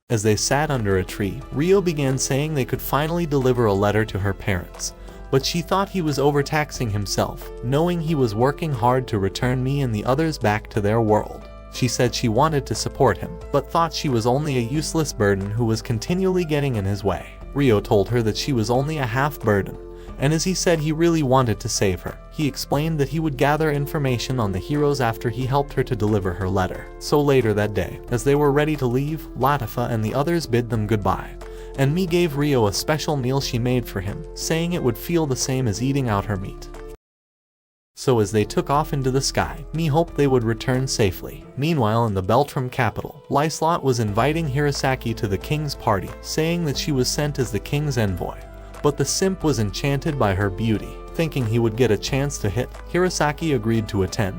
As they sat under a tree, Rio began saying they could finally deliver a letter to her parents. But she thought he was overtaxing himself, knowing he was working hard to return me and the others back to their world. She said she wanted to support him, but thought she was only a useless burden who was continually getting in his way. Rio told her that she was only a half burden, and as he said he really wanted to save her, he explained that he would gather information on the heroes after he helped her to deliver her letter. So later that day, as they were ready to leave, Latifa and the others bid them goodbye. And Mi gave Rio a special meal she made for him, saying it would feel the same as eating out her meat. So as they took off into the sky, Mi hoped they would return safely. Meanwhile in the Beltram capital, Lyslot was inviting Hirosaki to the king's party, saying that she was sent as the king's envoy. But the simp was enchanted by her beauty. Thinking he would get a chance to hit, Hirosaki agreed to attend,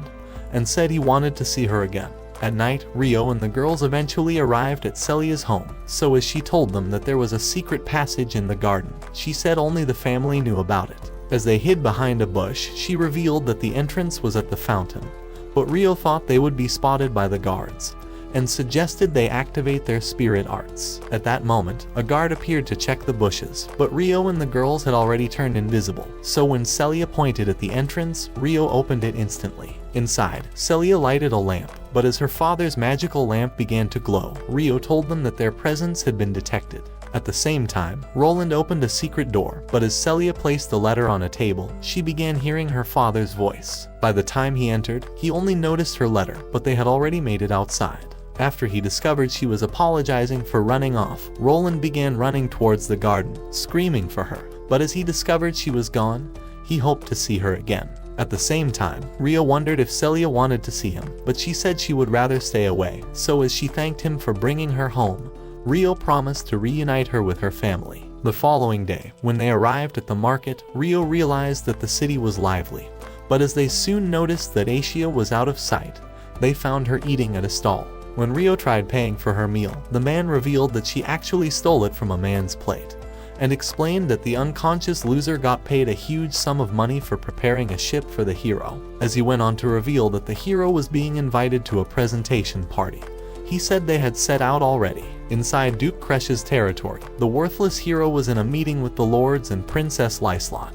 and said he wanted to see her again. At night, Rio and the girls eventually arrived at Celia's home, so as she told them that there was a secret passage in the garden, she said only the family knew about it. As they hid behind a bush, she revealed that the entrance was at the fountain, but Rio thought they would be spotted by the guards, and suggested they activate their spirit arts. At that moment, a guard appeared to check the bushes, but Rio and the girls had already turned invisible, so when Celia pointed at the entrance, Rio opened it instantly. Inside, Celia lighted a lamp, but as her father's magical lamp began to glow, Rio told them that their presence had been detected. At the same time, Roland opened a secret door, but as Celia placed the letter on a table, she began hearing her father's voice. By the time he entered, he only noticed her letter, but they had already made it outside. After he discovered she was apologizing for running off, Roland began running towards the garden, screaming for her, but as he discovered she was gone, he hoped to see her again. At the same time, Rio wondered if Celia wanted to see him, but she said she would rather stay away, so as she thanked him for bringing her home, Rio promised to reunite her with her family. The following day, when they arrived at the market, Rio realized that the city was lively, but as they soon noticed that Asia was out of sight, they found her eating at a stall. When Rio tried paying for her meal, the man revealed that she actually stole it from a man's plate, and explained that the unconscious loser got paid a huge sum of money for preparing a ship for the hero. As he went on to reveal that the hero was being invited to a presentation party, he said they had set out already. Inside Duke Kresh's territory, the worthless hero was in a meeting with the lords and Princess Lyslot,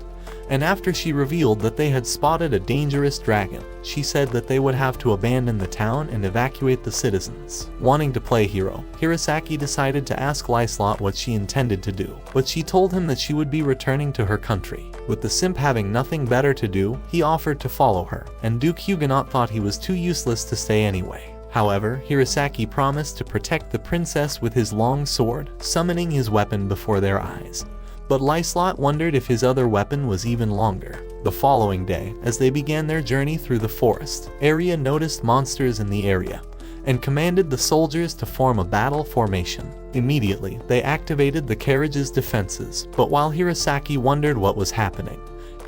and after she revealed that they had spotted a dangerous dragon, she said that they would have to abandon the town and evacuate the citizens. Wanting to play hero, Hirosaki decided to ask Lyslot what she intended to do, but she told him that she would be returning to her country. With the simp having nothing better to do, he offered to follow her, and Duke Huguenot thought he was too useless to stay anyway. However, Hirosaki promised to protect the princess with his long sword, summoning his weapon before their eyes. But Lyslot wondered if his other weapon was even longer. The following day, as they began their journey through the forest, Arya noticed monsters in the area, and commanded the soldiers to form a battle formation. Immediately, they activated the carriage's defenses, but while Hirosaki wondered what was happening,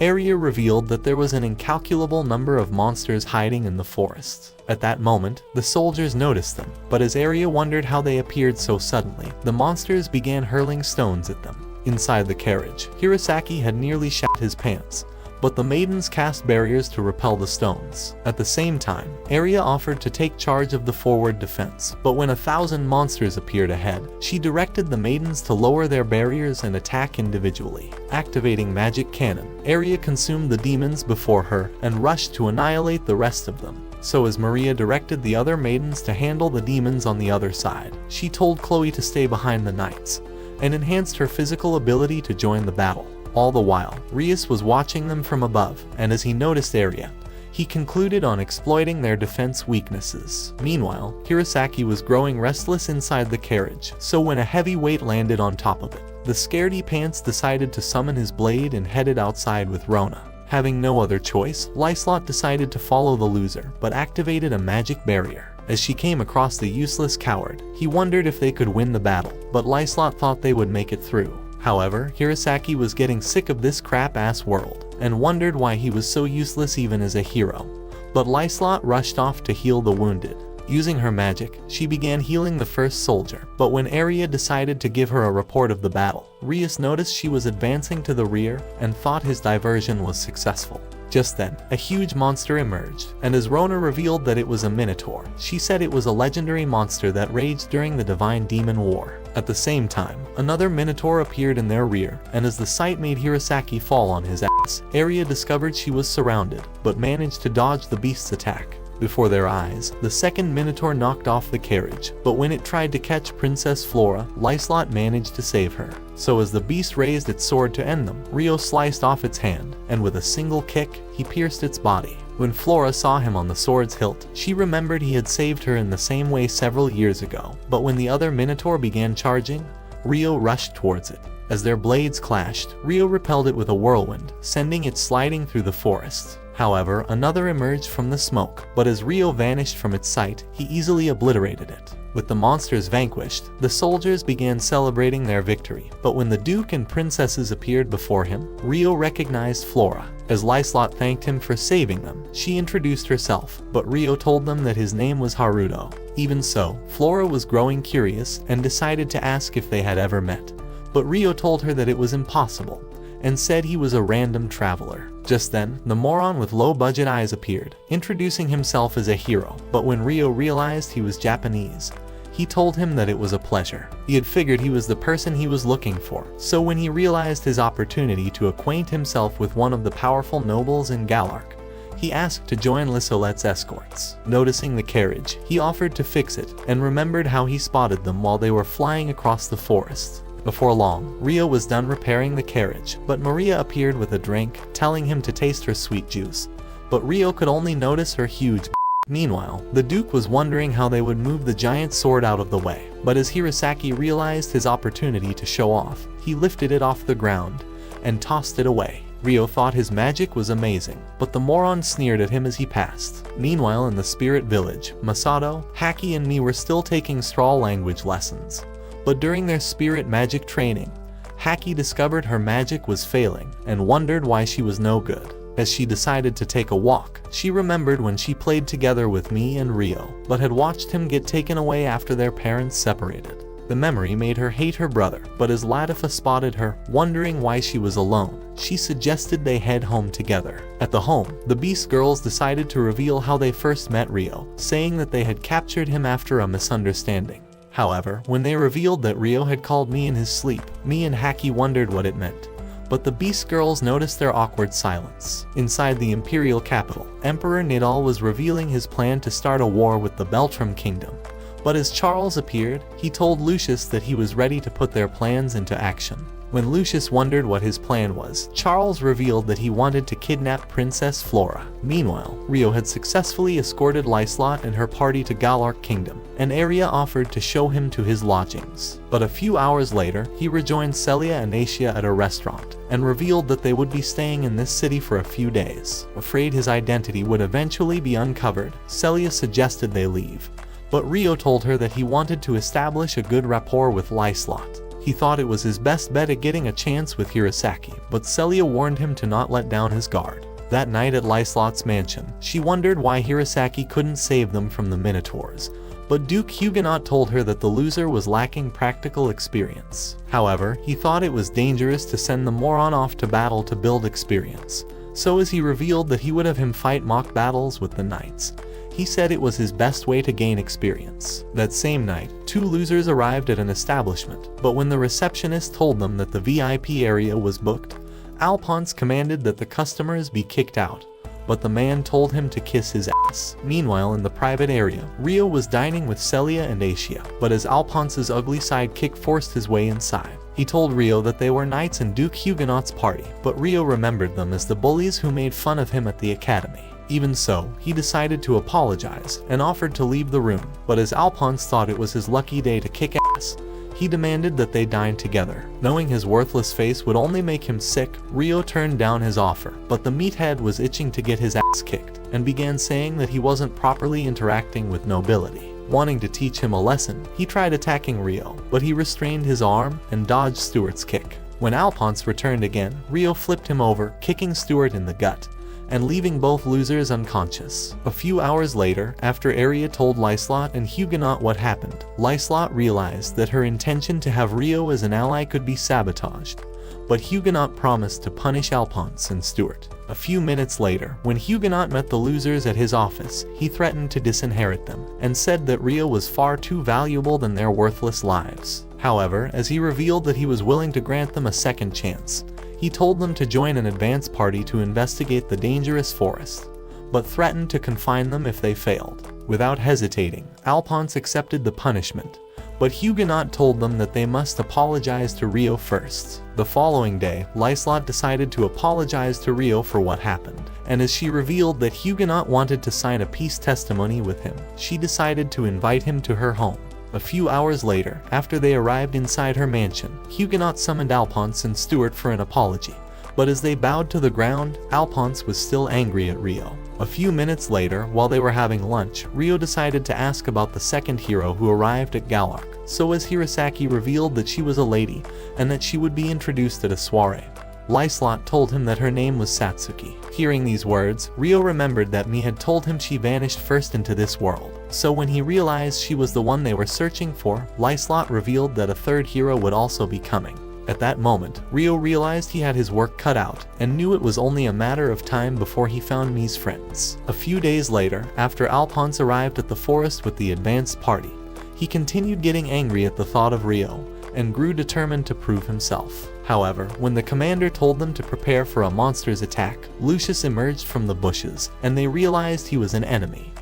Arya revealed that there was an incalculable number of monsters hiding in the forest. At that moment, the soldiers noticed them, but as Arya wondered how they appeared so suddenly, the monsters began hurling stones at them. Inside the carriage, Hirosaki had nearly shat his pants, but the maidens cast barriers to repel the stones. At the same time, Aria offered to take charge of the forward defense, but when 1,000 monsters appeared ahead, she directed the maidens to lower their barriers and attack individually. Activating magic cannon, Aria consumed the demons before her and rushed to annihilate the rest of them. So as Maria directed the other maidens to handle the demons on the other side, she told Chloe to stay behind the knights, and enhanced her physical ability to join the battle. All the while, Rias was watching them from above, and as he noticed Aria, he concluded on exploiting their defense weaknesses. Meanwhile, Hirosaki was growing restless inside the carriage, so when a heavy weight landed on top of it, the scaredy pants decided to summon his blade and headed outside with Rona. Having no other choice, Lyslot decided to follow the loser, but activated a magic barrier. As she came across the useless coward, he wondered if they could win the battle, but Lyslot thought they would make it through. However, Hirosaki was getting sick of this crap-ass world, and wondered why he was so useless even as a hero. But Lyslot rushed off to heal the wounded. Using her magic, she began healing the first soldier, but when Aria decided to give her a report of the battle, Rias noticed she was advancing to the rear and thought his diversion was successful. Just then, a huge monster emerged, and as Rona revealed that it was a minotaur, she said it was a legendary monster that raged during the Divine Demon War. At the same time, another minotaur appeared in their rear, and as the sight made Hirosaki fall on his ass, Aria discovered she was surrounded, but managed to dodge the beast's attack. Before their eyes, the second minotaur knocked off the carriage, but when it tried to catch Princess Flora, Lyslot managed to save her. So as the beast raised its sword to end them, Rio sliced off its hand, and with a single kick, he pierced its body. When Flora saw him on the sword's hilt, she remembered he had saved her in the same way several years ago, but when the other minotaur began charging, Rio rushed towards it. As their blades clashed, Rio repelled it with a whirlwind, sending it sliding through the forest. However, another emerged from the smoke, but as Rio vanished from its sight, he easily obliterated it. With the monsters vanquished, the soldiers began celebrating their victory, but when the Duke and princesses appeared before him, Rio recognized Flora. As Lyslot thanked him for saving them, she introduced herself, but Rio told them that his name was Haruto. Even so, Flora was growing curious and decided to ask if they had ever met, but Rio told her that it was impossible, and said he was a random traveler. Just then, the moron with low-budget eyes appeared, introducing himself as a hero, but when Rio realized he was Japanese, he told him that it was a pleasure. He had figured he was the person he was looking for, so when he realized his opportunity to acquaint himself with one of the powerful nobles in Galark, he asked to join Lissolet's escorts. Noticing the carriage, he offered to fix it, and remembered how he spotted them while they were flying across the forest. Before long, Rio was done repairing the carriage, but Maria appeared with a drink, telling him to taste her sweet juice. But Rio could only notice her huge Meanwhile, the Duke was wondering how they would move the giant sword out of the way, but as Hirosaki realized his opportunity to show off, he lifted it off the ground and tossed it away. Rio thought his magic was amazing, but the moron sneered at him as he passed. Meanwhile, in the spirit village, Masato, Haki and me were still taking straw language lessons. But during their spirit magic training, Haki discovered her magic was failing and wondered why she was no good. As she decided to take a walk, she remembered when she played together with me and Rio, but had watched him get taken away after their parents separated. The memory made her hate her brother, but as Latifa spotted her, wondering why she was alone, she suggested they head home together. At the home, the Beast Girls decided to reveal how they first met Rio, saying that they had captured him after a misunderstanding. However, when they revealed that Rio had called me in his sleep, me and Haki wondered what it meant. But the Beast Girls noticed their awkward silence. Inside the Imperial capital, Emperor Nidal was revealing his plan to start a war with the Beltram Kingdom. But as Charles appeared, he told Lucius that he was ready to put their plans into action. When Lucius wondered what his plan was, Charles revealed that he wanted to kidnap Princess Flora. Meanwhile, Rio had successfully escorted Lyslot and her party to Galark Kingdom, and Aria offered to show him to his lodgings. But a few hours later, he rejoined Celia and Asia at a restaurant, and revealed that they would be staying in this city for a few days. Afraid his identity would eventually be uncovered, Celia suggested they leave. But Rio told her that he wanted to establish a good rapport with Lyslot. He thought it was his best bet at getting a chance with Hirosaki, but Celia warned him to not let down his guard. That night at Lyslot's mansion, she wondered why Hirosaki couldn't save them from the Minotaurs, but Duke Huguenot told her that the loser was lacking practical experience. However, he thought it was dangerous to send the moron off to battle to build experience. So as he revealed that he would have him fight mock battles with the knights, he said it was his best way to gain experience. That same night, 2 losers arrived at an establishment, but when the receptionist told them that the VIP area was booked, Alphonse commanded that the customers be kicked out, but the man told him to kiss his ass. Meanwhile, in the private area, Rio was dining with Celia and Asia, but as Alphonse's ugly sidekick forced his way inside, he told Rio that they were knights in Duke Huguenot's party, but Rio remembered them as the bullies who made fun of him at the academy. Even so, he decided to apologize and offered to leave the room, but as Alphonse thought it was his lucky day to kick ass, he demanded that they dine together. Knowing his worthless face would only make him sick, Rio turned down his offer, but the meathead was itching to get his ass kicked, and began saying that he wasn't properly interacting with nobility. Wanting to teach him a lesson, he tried attacking Rio, but he restrained his arm and dodged Stuart's kick. When Alphonse returned again, Rio flipped him over, kicking Stuart in the gut, and leaving both losers unconscious. A few hours later, after Aria told Lyslot and Huguenot what happened, Lyslot realized that her intention to have Rio as an ally could be sabotaged, but Huguenot promised to punish Alphonse and Stuart. A few minutes later, when Huguenot met the losers at his office, he threatened to disinherit them, and said that Rio was far too valuable than their worthless lives. However, as he revealed that he was willing to grant them a second chance, he told them to join an advance party to investigate the dangerous forest, but threatened to confine them if they failed. Without hesitating, Alphonse accepted the punishment, but Huguenot told them that they must apologize to Rio first. The following day, Lyslot decided to apologize to Rio for what happened, and as she revealed that Huguenot wanted to sign a peace testimony with him, she decided to invite him to her home. A few hours later, after they arrived inside her mansion, Huguenot summoned Alphonse and Stuart for an apology, but as they bowed to the ground, Alphonse was still angry at Rio. A few minutes later, while they were having lunch, Rio decided to ask about the second hero who arrived at Galark, so as Hirosaki revealed that she was a lady, and that she would be introduced at a soiree. Lyslot told him that her name was Satsuki. Hearing these words, Rio remembered that Mi had told him she vanished first into this world. So when he realized she was the one they were searching for, Lyslot revealed that a third hero would also be coming. At that moment, Rio realized he had his work cut out, and knew it was only a matter of time before he found Mi's friends. A few days later, after Alphonse arrived at the forest with the advanced party, he continued getting angry at the thought of Rio, and grew determined to prove himself. However, when the commander told them to prepare for a monster's attack, Lucius emerged from the bushes, and they realized he was an enemy.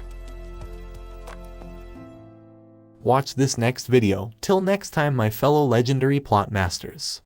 Watch this next video. Till next time, my fellow legendary plot masters.